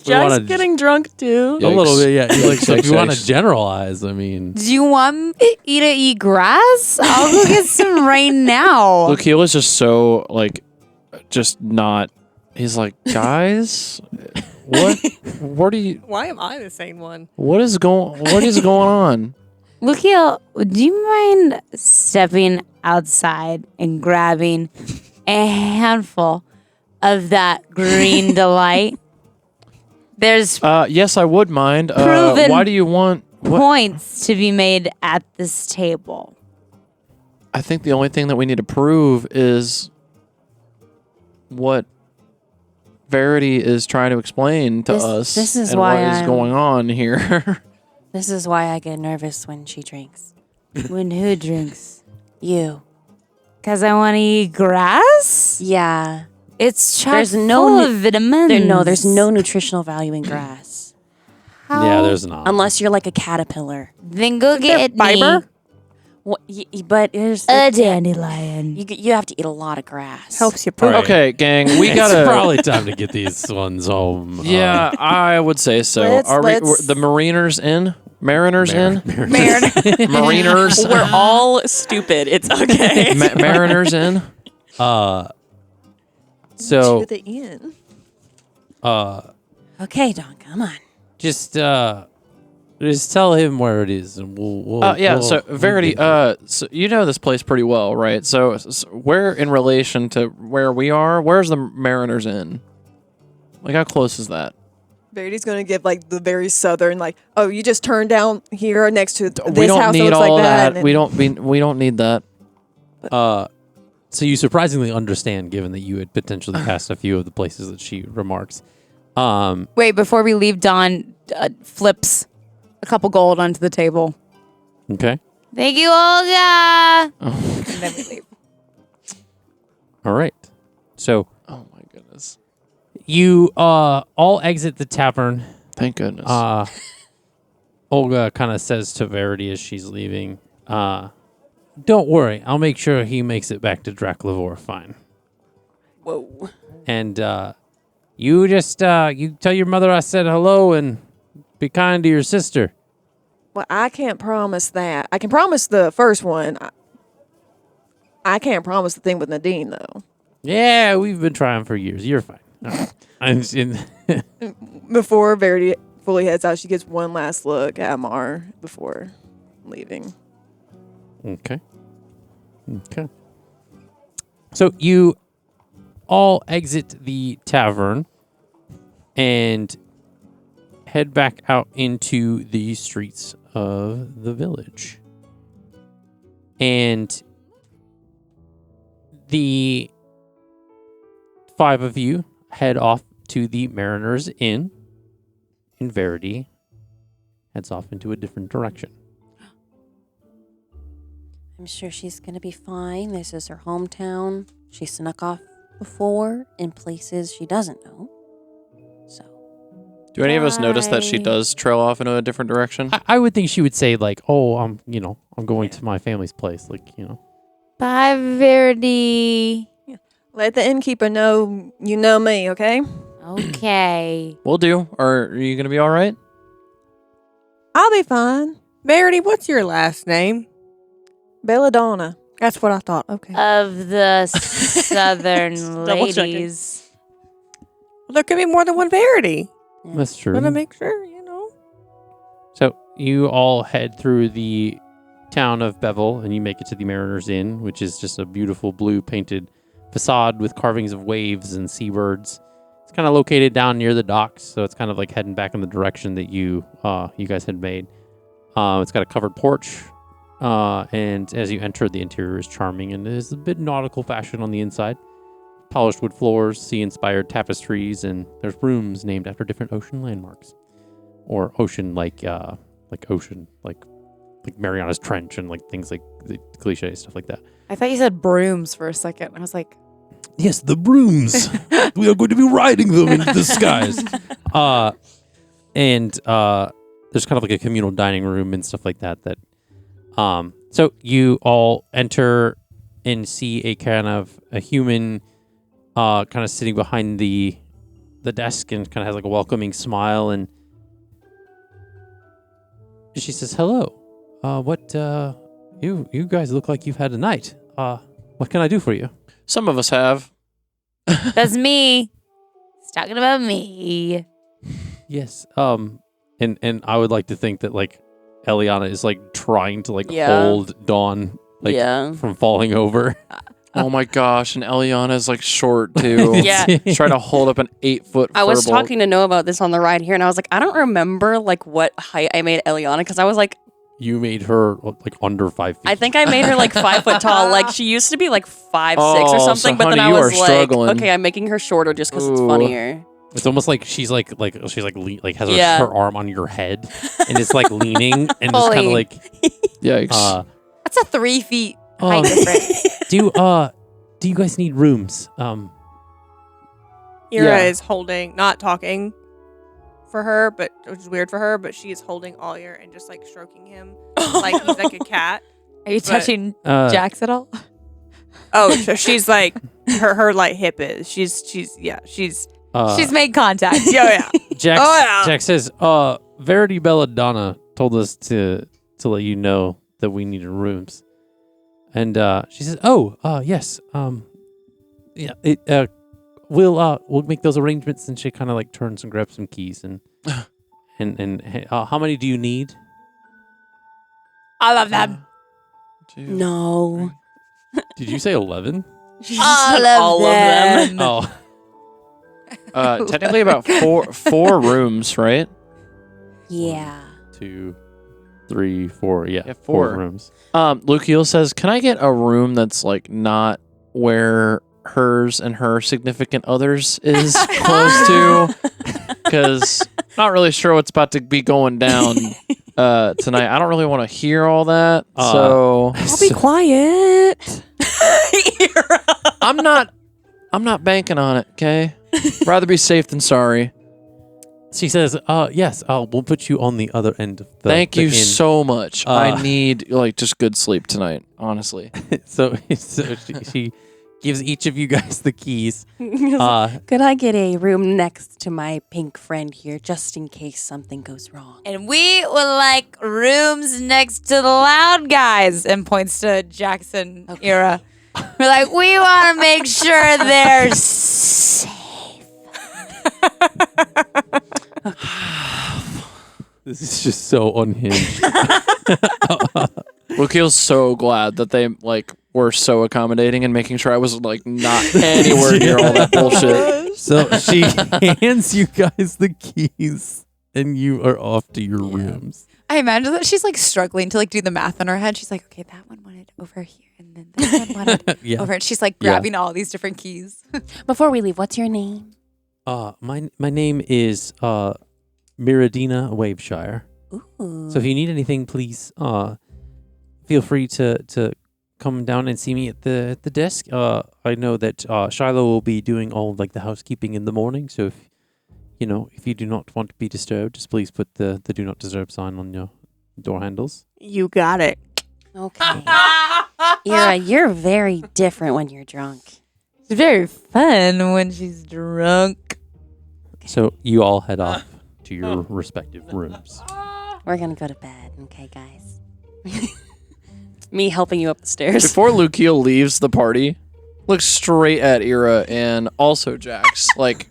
wanna- getting drunk too. A little bit, yeah. Like, so if you want to Yikes. generalize, I mean, Do you want me to eat grass? I'll go get some right now. Lukeela's just so like, just not. He's like, guys, what are you? Why am I the same one? What is going on? Lucio, do you mind stepping outside and grabbing a handful of that green delight? There's Yes, I would mind. Proven Why do you want? What? points to be made at this table. I think the only thing that we need to prove is what Verity is trying to explain to us. this is and why what is I'm- going on here. This is why I get nervous when she drinks. When who drinks? You. Because I want to eat grass? Yeah. It's chock There's no full nu- of vitamins. There's no nutritional value in grass. yeah, there's not. Unless you're like a caterpillar. Then go get fiber? me What, but there's a dandelion. you have to eat a lot of grass. Helps you All poop. right. Okay, gang, we it's gotta. probably time to get these ones home. Yeah, I would say so. Let's- Are let's- the Mariners in? Mariners in? Mariners. We're all stupid. It's okay. Mariners in? So To the end. Okay, Don, come on. just tell him where it is, and we'll Yeah. we'll- So Verity, so you know this place pretty well, right? So where in relation to where we are? Where's the Mariners in? Like, how close is that? Verity's gonna give like the very southern, like, oh, you just turn down here next to this We don't house. need looks all like that. and We don't need that. So you surprisingly understand, given that you had potentially passed a few of the places that she remarks. Wait, before we leave, Don flips a couple gold onto the table. Okay. Thank you, Olga. And then we leave. All right. So Oh my goodness. you all exit the tavern. Thank goodness. Olga kind of says to Verity as she's leaving, don't worry, I'll make sure he makes it back to Draklavor fine. Whoa. And you just you tell your mother I said hello and be kind to your sister. well, I can't promise that. I can promise the first one. I can't promise the thing with Nadine though. Yeah, we've been trying for years. You're fine. All right. Before Verity fully heads out, she gets one last look at Mar before leaving. Okay. Okay. So you all exit the tavern and head back out into the streets of the village. And the five of you head off to the Mariners Inn, and Verity heads off into a different direction. I'm sure she's going to be fine. This is her hometown. She snuck off before in places she doesn't know. So, Do any of us notice that she does trail off in a different direction? I would think she would say like, "Oh, I'm going to my family's place." Bye, Verity. Let the innkeeper know you know me, okay? Okay. We'll do. Are you going to be all right? I'll be fine. Verity, what's your last name? Belladonna. That's what I thought. Okay. Of the southern Double checking. ladies. Well, there could be more than one Verity. That's true. Want to make sure, you know. So you all head through the town of Bevel, and you make it to the Mariners Inn, which is just a beautiful blue painted facade with carvings of waves and seabirds. It's kind of located down near the docks, so it's kind of like heading back in the direction that you guys had made. It's got a covered porch, and as you enter, the interior is charming and is a bit nautical fashion on the inside. Polished wood floors, sea-inspired tapestries, and there's rooms named after different ocean landmarks, or ocean like ocean like Mariana's Trench and like things like the cliche stuff like that. I thought you said brooms for a second. I was like, Yes, the brooms. We are going to be riding them into the skies. And there's kind of like a communal dining room and stuff like that. So you all enter and see a kind of a human, kind of sitting behind the the desk and kind of has like a welcoming smile, and she says, "Hello. What? You guys look like you've had a night. What can I do for you?" Some of us have. That's me. It's talking about me. Yes. And I would like to think that like Eliana is like trying to like Yeah. hold Dawn like Yeah. from falling over. Oh my gosh, and Eliana's like short too. Yeah. Trying to hold up an 8-foot I was furball. talking to Noah about this on the ride here, and I was like, I don't remember like what height I made Eliana, because I was like, You made her like under 5 feet. I think I made her like 5 foot tall. Like she used to be like 5'6" Oh, or so, something, but then honey, I you was are like, struggling. okay, I'm making her shorter just because it's Ooh. funnier. it's almost like she's like has her, Yeah. her arm on your head and it's like leaning and just kind of Holy. like Yikes. That's a 3 feet Um, height difference. do you guys need rooms? Ira Yeah. is holding, not talking for her, but which is weird for her, but she is holding Alyer and just like stroking him like he's like a cat. Are you touching Uh, Jax at all? Oh, so she's like her like hip is. She's She's made contact. yeah. Jax, Oh, yeah. Jax says, Verity Belladonna told us to let you know that we needed rooms. And she says, yes. We'll make those arrangements. And she kind of like turns and grabs some keys and how many do you need? I love them. No. Did you say 11? She said all of them. Oh, Technically about four rooms, right? Yeah. 2, 3, 4. Yeah, Yeah, 4 4. rooms. Lukiel says, "Can I get a room that's like not where hers and her significant others is close to? Because not really sure what's about to be going down tonight. I don't really want to hear all that. So I'll be quiet. I'm not banking on it. Okay, rather be safe than sorry. She says, yes, we'll put you on the other end of the Thank the you inn." so much. I need like just good sleep tonight. Honestly, So she gives each of you guys the keys. Could I get a room next to my pink friend here, just in case something goes wrong? And we would like rooms next to the loud guys. And points to Jackson Ira. We're like, we want to make sure they're safe. This is just so unhinged. Lukiel's so glad that they like were so accommodating and making sure I was like not anywhere near all that bullshit. So she hands you guys the keys, and you are off to your rooms. I imagine that she's like struggling to like do the math in her head. She's like, okay, that one wanted over here. And then this one wanted Yeah. over. And she's like Yeah. grabbing all these different keys. Before we leave, what's your name? My name is Miradina Waveshire. Ooh. So if you need anything, please feel free to come down and see me at the desk. I know that Shiloh will be doing all of, like the housekeeping in the morning. So if you do not want to be disturbed, just please put the do not disturb sign on your door handles. You got it. Okay. Ira, you're very different when you're drunk. It's very fun when she's drunk. So you all head off to your respective rooms. We're gonna go to bed, okay, guys? Me helping you up the stairs. Before Lukiel leaves the party, looks straight at Ira and also Jax. Like,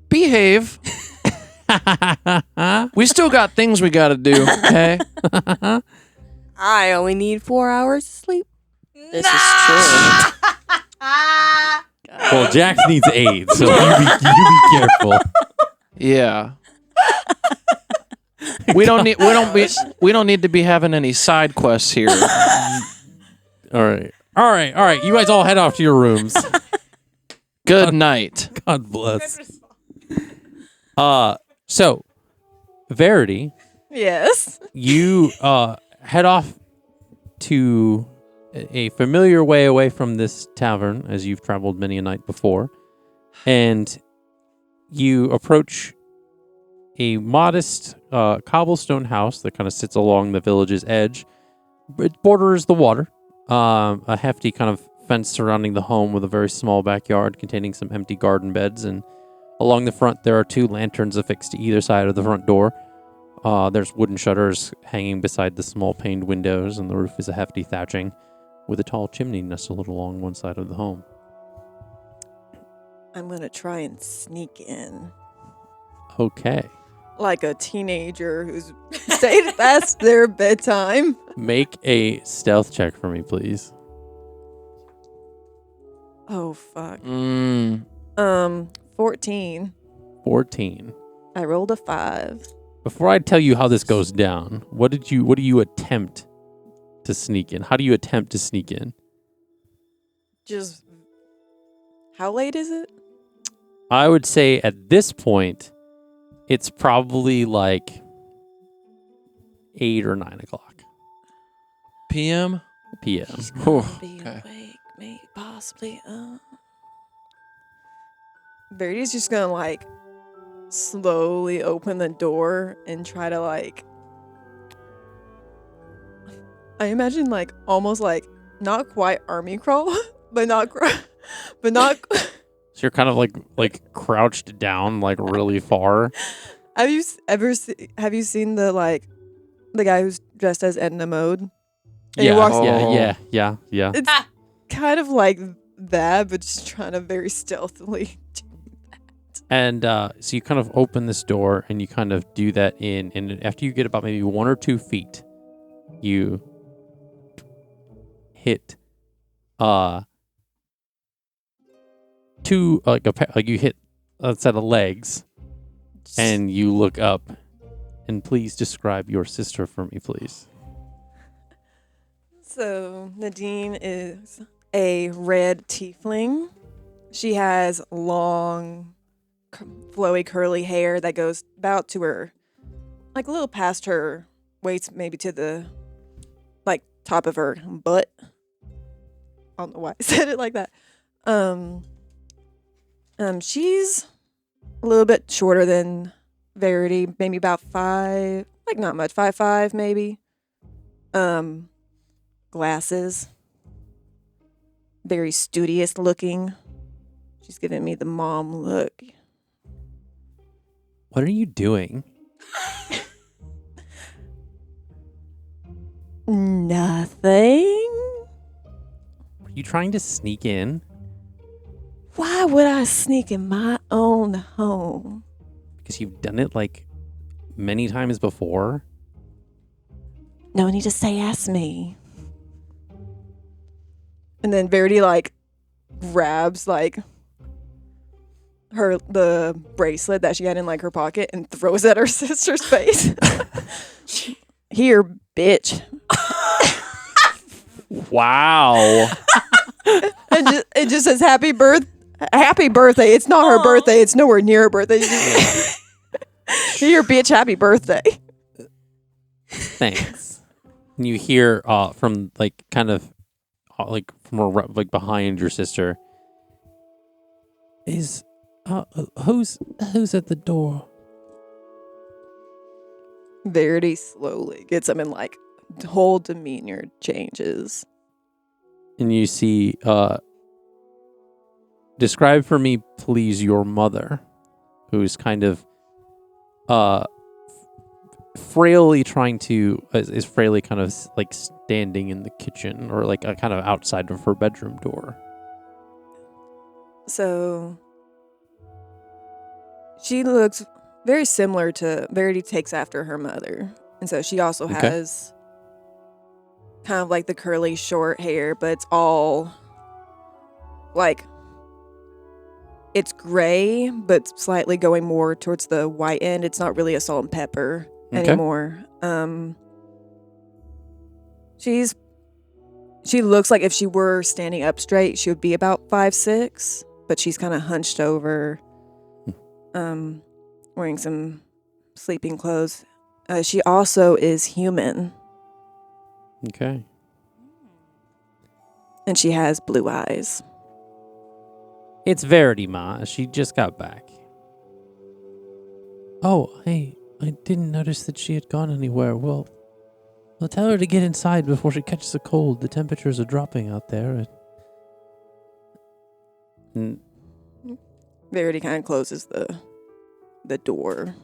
behave. We still got things we gotta do, okay? I only need 4 hours of sleep. This is true. Well, Jax needs aid, so you be careful. Yeah. We don't need to be having any side quests here. All right. You guys all head off to your rooms. Good night. God bless. So Verity, Yes. you head off to a familiar way away from this tavern, as you've traveled many a night before, and you approach a modest cobblestone house that kind of sits along the village's edge. It borders the water. A hefty kind of fence surrounding the home with a very small backyard containing some empty garden beds, and along the front there are 2 lanterns affixed to either side of the front door. There's wooden shutters hanging beside the small paned windows, and the roof is a hefty thatching with a tall chimney nestled along one side of the home. I'm going to try and sneak in. Okay. Like a teenager who's stayed past their bedtime. Make a stealth check for me, please. Oh, fuck. 14. 14. I rolled a 5. Before I tell you how this goes down, what do you attempt to sneak in? How do you attempt to sneak in? Just, how late is it? I would say at this point, it's probably like 8 or 9 o'clock PM? p.m. Be Okay. awake, maybe, possibly. Verity's just gonna like slowly open the door and try to like. I imagine like almost like not quite army crawl, but not. So you're kind of like crouched down like really far. Have you seen the guy who's dressed as Edna Mode? And he Yeah, walks- yeah. It's kind of like that, but just trying to very stealthily. And so you kind of open this door and you kind of do that and after you get about maybe 1 or 2 feet, you hit you hit a set of legs and you look up. And please describe your sister for me, please. So Nadine is a red tiefling. She has long, flowy, curly hair that goes about to her, like a little past her waist, maybe to the like top of her butt. I don't know why I said it like that. She's a little bit shorter than Verity, maybe about 5, like not much, 5'5" maybe. Glasses. Very studious looking. She's giving me the mom look. What are you doing? Nothing. Are you trying to sneak in? Why would I sneak in my own home? Because you've done it like many times before. No need to say ask me. And then Verity like grabs like the bracelet that she had in like her pocket and throws at her sister's face. Here, bitch. Wow. It just says happy birthday. It's not her birthday. It's nowhere near her birthday. Here, bitch, happy birthday. Thanks. And you hear from like kind of like from like behind your sister. Is who's at the door? Verity slowly gets him and like whole demeanor changes. And you see describe for me please your mother, who's kind of frailly trying to is frailly kind of like standing in the kitchen or like kind of outside of her bedroom door. So she looks very similar to Verity takes after her mother. And so she also has kind of like the curly short hair, but it's all like it's gray, but slightly going more towards the white end. It's not really a salt and pepper anymore. She looks like if she were standing up straight, she would be about 5'6", but she's kind of hunched over, wearing some sleeping clothes. She also is human, Okay. and she has blue eyes. It's Verity, Ma. She just got back. Oh, I didn't notice that she had gone anywhere. Well, I'll tell her to get inside before she catches a cold. The temperatures are dropping out there. N- Verity kind of closes the door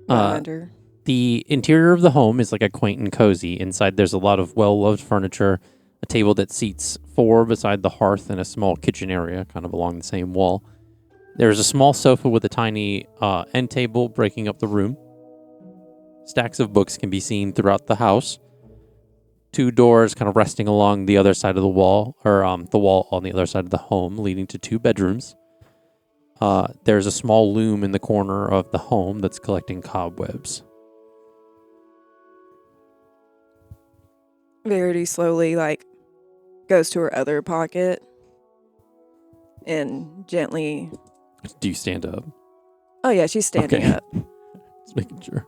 Uh, behind her. The interior of the home is like a quaint and cozy. Inside, there's a lot of well-loved furniture, a table that seats 4 beside the hearth, and a small kitchen area kind of along the same wall. There's a small sofa with a tiny end table breaking up the room. Stacks of books can be seen throughout the house. 2 doors kind of resting along the other side of the wall, or the wall on the other side of the home, leading to 2 bedrooms. There's a small loom in the corner of the home that's collecting cobwebs. Verity slowly goes to her other pocket and gently. Do you stand up? Oh yeah, she's standing Okay. up. Just making sure.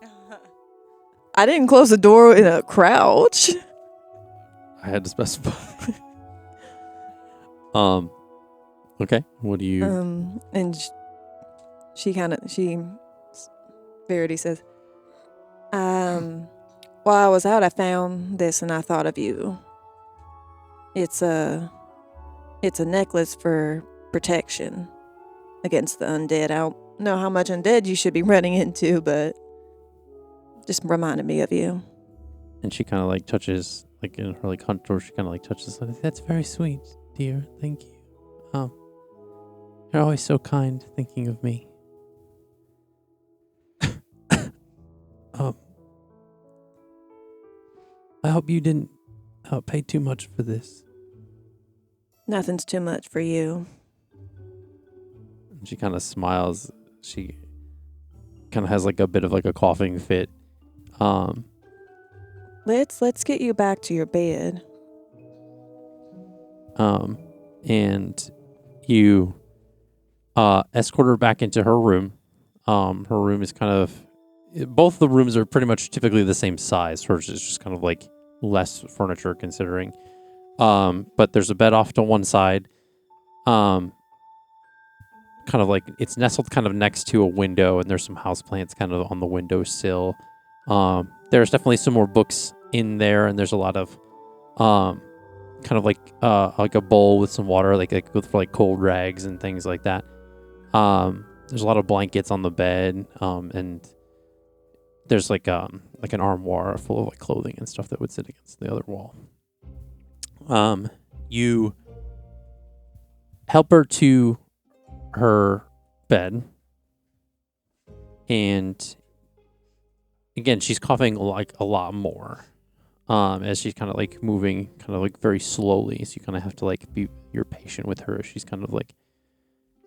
I didn't close the door in a crouch. I had to specify. Okay. What do you? And Verity says, while I was out, I found this and I thought of you. It's a necklace for protection against the undead. I don't know how much undead you should be running into, but just reminded me of you. And she kind of like touches, like in her like hunt door, she kind of like touches. That's very sweet, dear. Thank you. You're always so kind, thinking of me. I hope you didn't pay too much for this. Nothing's too much for you. And she kind of smiles. She kind of has like a bit of like a coughing fit. Let's get you back to your bed. And you escort her back into her room. Her room is kind of, both the rooms are pretty much typically the same size. Hers is just kind of like less furniture considering. But there's a bed off to one side. Kind of like it's nestled kind of next to a window, and there's some houseplants kind of on the windowsill. There's definitely some more books in there, and there's a lot of kind of like a bowl with some water, like with like cold rags and things like that. There's a lot of blankets on the bed, and there's like an armoire full of like clothing and stuff that would sit against the other wall. You help her to her bed, and again, she's coughing like a lot more. As she's kind of like moving kind of like very slowly, so you kind of have to like you're patient with her as she's kind of like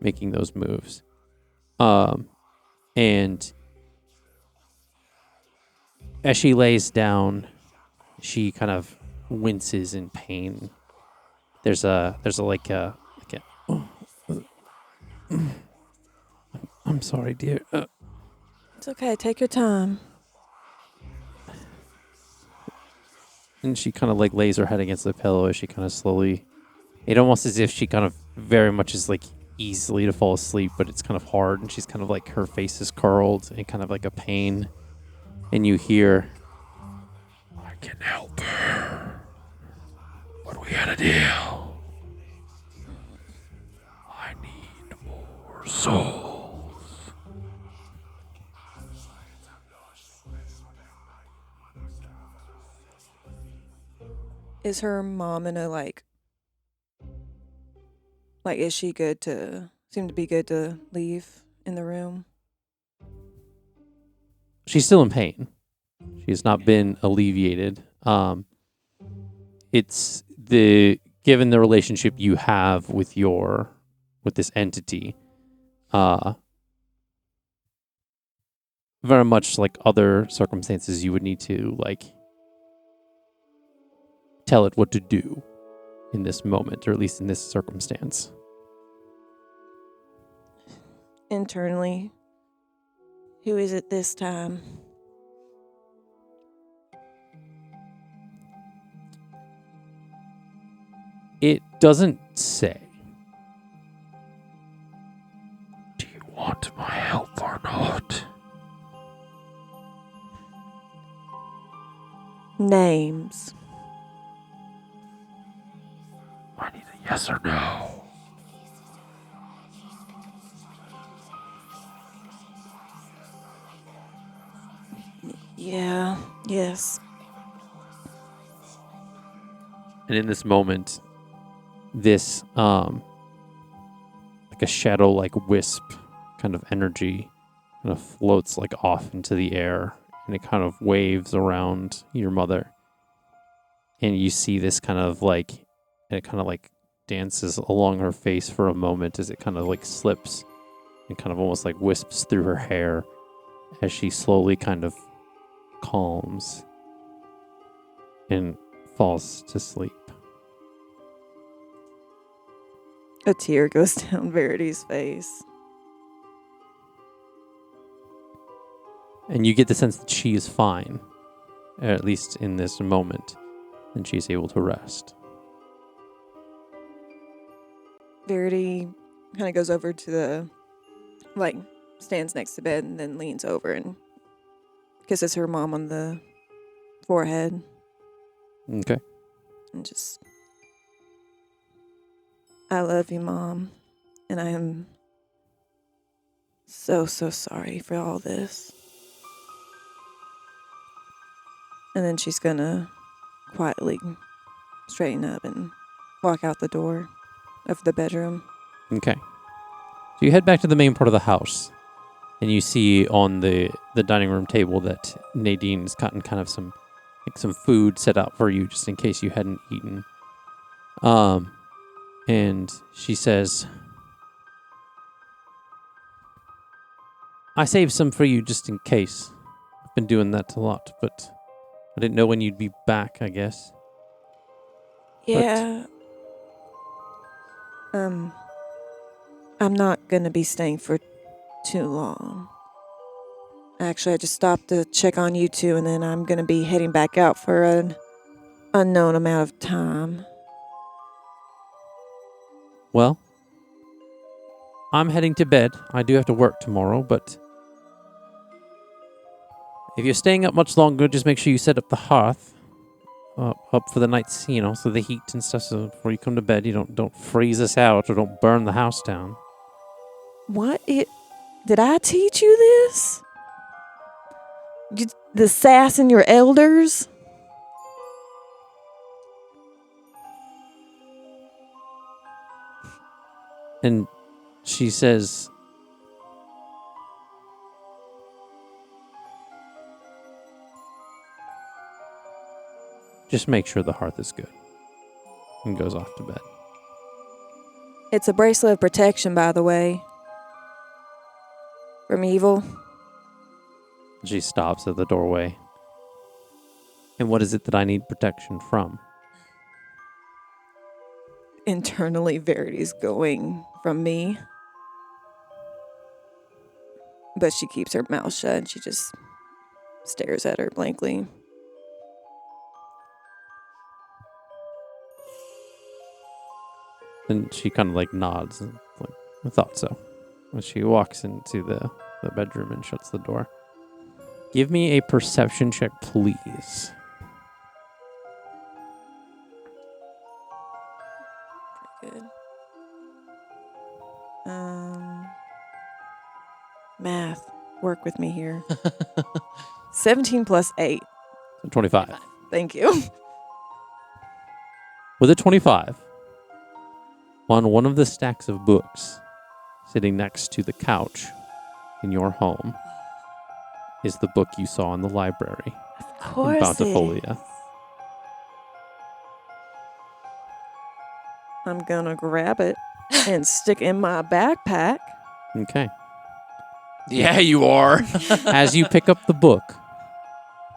making those moves. And as she lays down, she kind of winces in pain. There's a I'm sorry, dear. It's okay. Take your time. And she kind of like lays her head against the pillow as she kind of slowly, it almost as if she kind of very much is like easily to fall asleep, but it's kind of hard, and she's kind of like her face is curled and kind of like a pain, and you hear, I can help her, but we had a deal. I need more souls. Is her mom in a like is she seem to be good to leave in the room? She's still in pain. She has not been alleviated. It's given the relationship you have with this entity, very much like other circumstances, you would need to like tell it what to do in this moment, or at least in this circumstance. Internally, who is it this time? It doesn't say. Do you want my help or not? Names. I need a yes or no. Yeah, yes. And in this moment, this like a shadow like wisp kind of energy kind of floats like off into the air, and it kind of waves around your mother. And you see this kind of like, and it kind of like dances along her face for a moment as it kind of like slips and kind of almost like wisps through her hair as she slowly kind of calms and falls to sleep. A tear goes down Verity's face. And you get the sense that she is fine, at least in this moment, and she's able to rest. Verity kind of goes over to the, like, stands next to bed and then leans over and kisses her mom on the forehead Okay. and just, I love you, Mom, and I am so sorry for all this. And then she's gonna quietly straighten up and walk out the door of the bedroom. Okay. So you head back to the main part of the house, and you see on the dining room table that Nadine's gotten kind of some food set out for you just in case you hadn't eaten. And she says, I saved some for you just in case. I've been doing that a lot, but I didn't know when you'd be back, I guess. Yeah. I'm not gonna be staying for too long. Actually, I just stopped to check on you two, and then I'm gonna be heading back out for an unknown amount of time. Well, I'm heading to bed. I do have to work tomorrow, but if you're staying up much longer, just make sure you set up the hearth up for the night's, so the heat and stuff. So before you come to bed, you don't freeze us out or don't burn the house down. What? Did I teach you this? The sass in your elders? And she says, just make sure the hearth is good. And goes off to bed. It's a bracelet of protection, by the way. From evil. She stops at the doorway. And what is it that I need protection from? Internally, Verity's going from me. But she keeps her mouth shut and she just stares at her blankly. And she kind of like nods, and like, I thought so. And she walks into the bedroom and shuts the door. Give me a perception check, please. Good. Math. Work with me here. 17 plus 8. So 25. Thank you. With a 25, on one of the stacks of books sitting next to the couch in your home is the book you saw in the library Of in course. Bountifolia. I'm gonna grab it and stick in my backpack. Okay. Yeah, you are. As you pick up the book,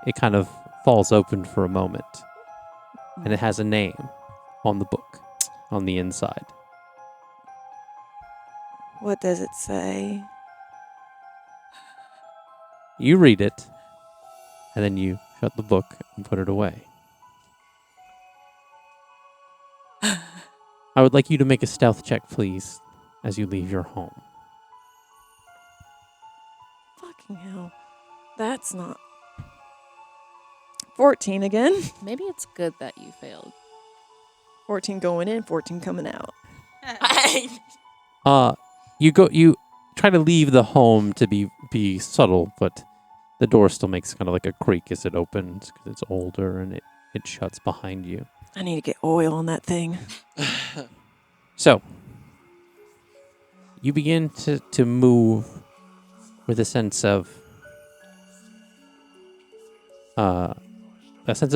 it kind of falls open for a moment. And it has a name on the book, on the inside. What does it say? You read it, and then you shut the book and put it away. I would like you to make a stealth check, please, as you leave your home. Fucking hell. That's not. 14 again. Maybe it's good that you failed. 14 going in, 14 coming out. You try to leave the home to be subtle, but The door still makes kind of like a creak as it opens because it's older and it shuts behind you. I need to get oil on that thing. So, you begin to move with a sense of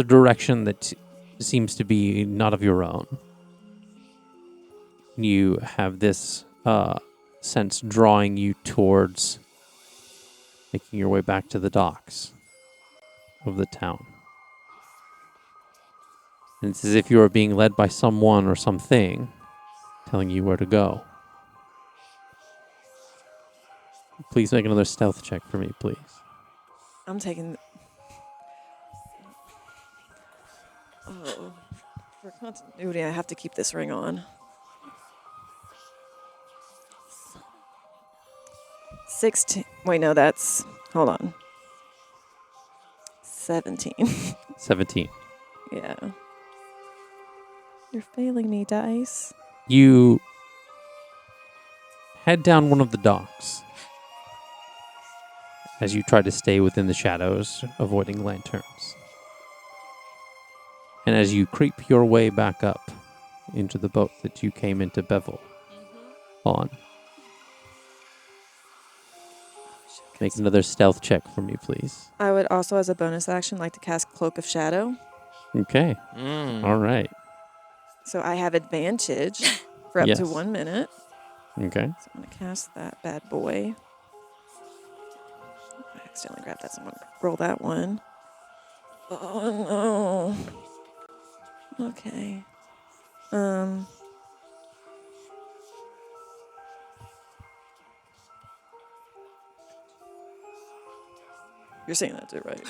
direction that seems to be not of your own. You have this sense drawing you towards making your way back to the docks of the town. And it's as if you are being led by someone or something telling you where to go. Please make another stealth check for me, please. I'm taking. Oh, for continuity, I have to keep this ring on. 16. Wait, no, that's. Hold on. 17. 17. Yeah. You're failing me, dice. You head down one of the docks as you try to stay within the shadows, avoiding lanterns. And as you creep your way back up into the boat that you came into Bevel on, make another stealth check for me, please. I would also, as a bonus action, like to cast Cloak of Shadow. Okay. All right. So I have advantage for up to Yes. 1 minute. Okay. So I'm going to cast that bad boy. I accidentally grabbed that, so I'm going to roll that one. Oh, no. Okay. You're seeing that too, right?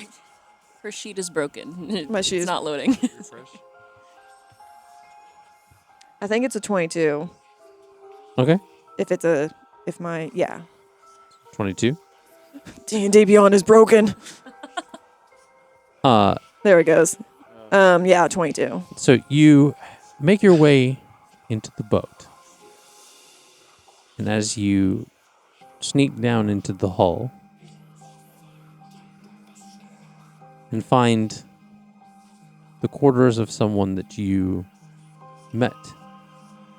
Her sheet is broken. My sheet it's is- not loading. I think it's a 22. Okay. Yeah. 22. D&D Beyond is broken. There it goes. Yeah, 22. So you make your way into the boat. And as you sneak down into the hull and find the quarters of someone that you met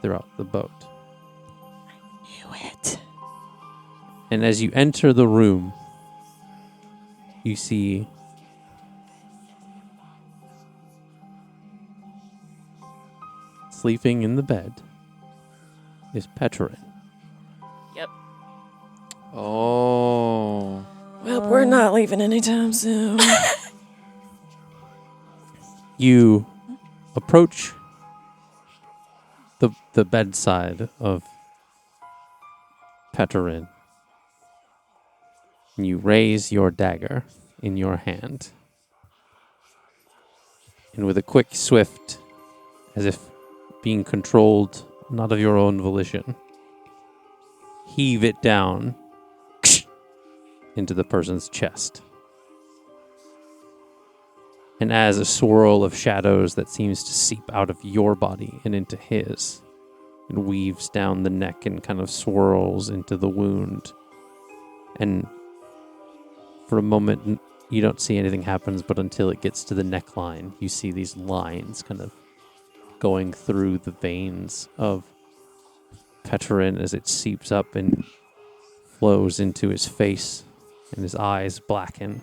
throughout the boat. Knew it. And as you enter the room, you see sleeping in the bed is Petrin. Yep. Oh. Well, we're not leaving anytime soon. You approach the bedside of Petrin. And you raise your dagger in your hand. And with a quick, swift, as if being controlled not of your own volition, heave it down into the person's chest. And as a swirl of shadows that seems to seep out of your body and into his, it weaves down the neck and kind of swirls into the wound. And for a moment, you don't see anything happens, but until it gets to the neckline, you see these lines kind of going through the veins of Petrin as it seeps up and flows into his face, and his eyes blacken.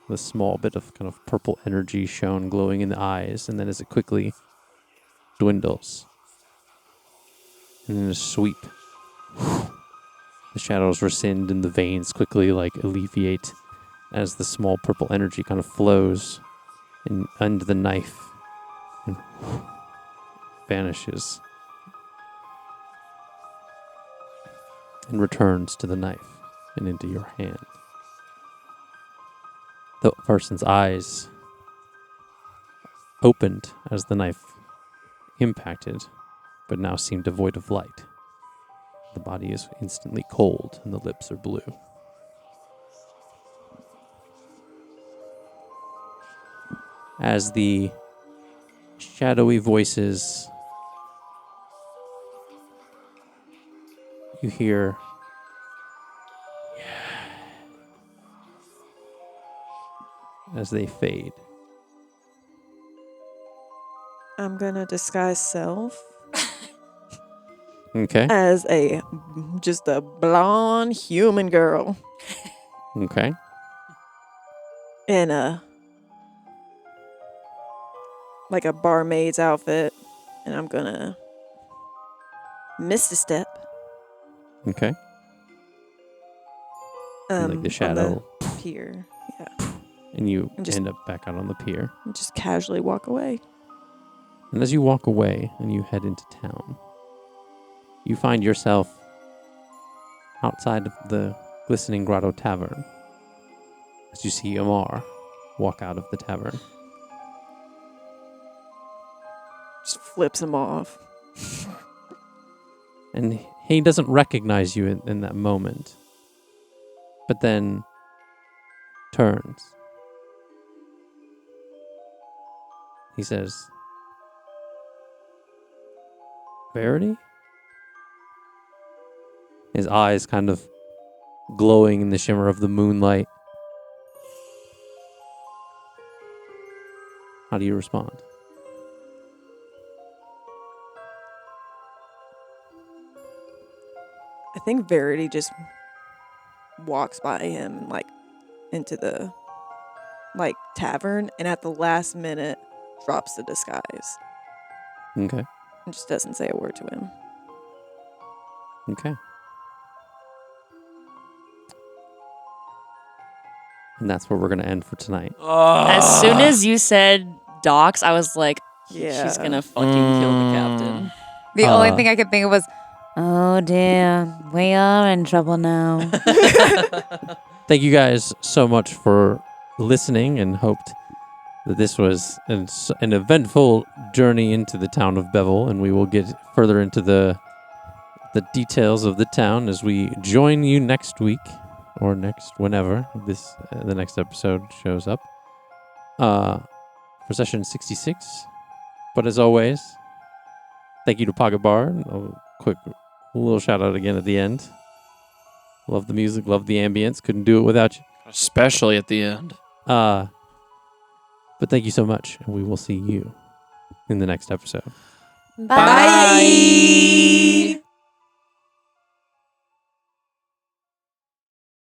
The small bit of kind of purple energy shown glowing in the eyes, and then as it quickly dwindles, and in a sweep, the shadows rescind and the veins quickly alleviate as the small purple energy kind of flows under the knife and vanishes and returns to the knife and into your hand. The person's eyes opened as the knife impacted, but now seem devoid of light. The body is instantly cold and the lips are blue. As the shadowy voices you hear, as they fade. I'm gonna disguise self Okay. as just a blonde human girl Okay. in a barmaid's outfit, and I'm gonna miss a step. Okay. And like the On shadow, the pier. Yeah, and you and just- end up back out on the pier. and just casually walk away. And as you walk away and you head into town, you find yourself outside of the Glistening Grotto Tavern as you see Amar walk out of the tavern. Just flips him off. And he doesn't recognize you in that moment, but then turns. He says, Verity? His eyes kind of glowing in the shimmer of the moonlight. How do you respond? I think Verity just walks by him into the tavern, and at the last minute drops the disguise Okay. and just doesn't say a word to him. Okay. And that's where we're going to end for tonight. As soon as you said docs, I was like, Yeah. she's gonna fucking kill the captain. The only thing I could think of was, oh dear, we are in trouble now. Thank you guys so much for listening, and hoped that this was an eventful journey into the town of Bevel, and we will get further into the details of the town as we join you next week or whenever the next episode shows up for session 66. But as always, thank you to Pocketbard. A little shout out again at the end. Love the music, love the ambience. Couldn't do it without you. Especially at the end. But thank you so much, and we will see you in the next episode. Bye.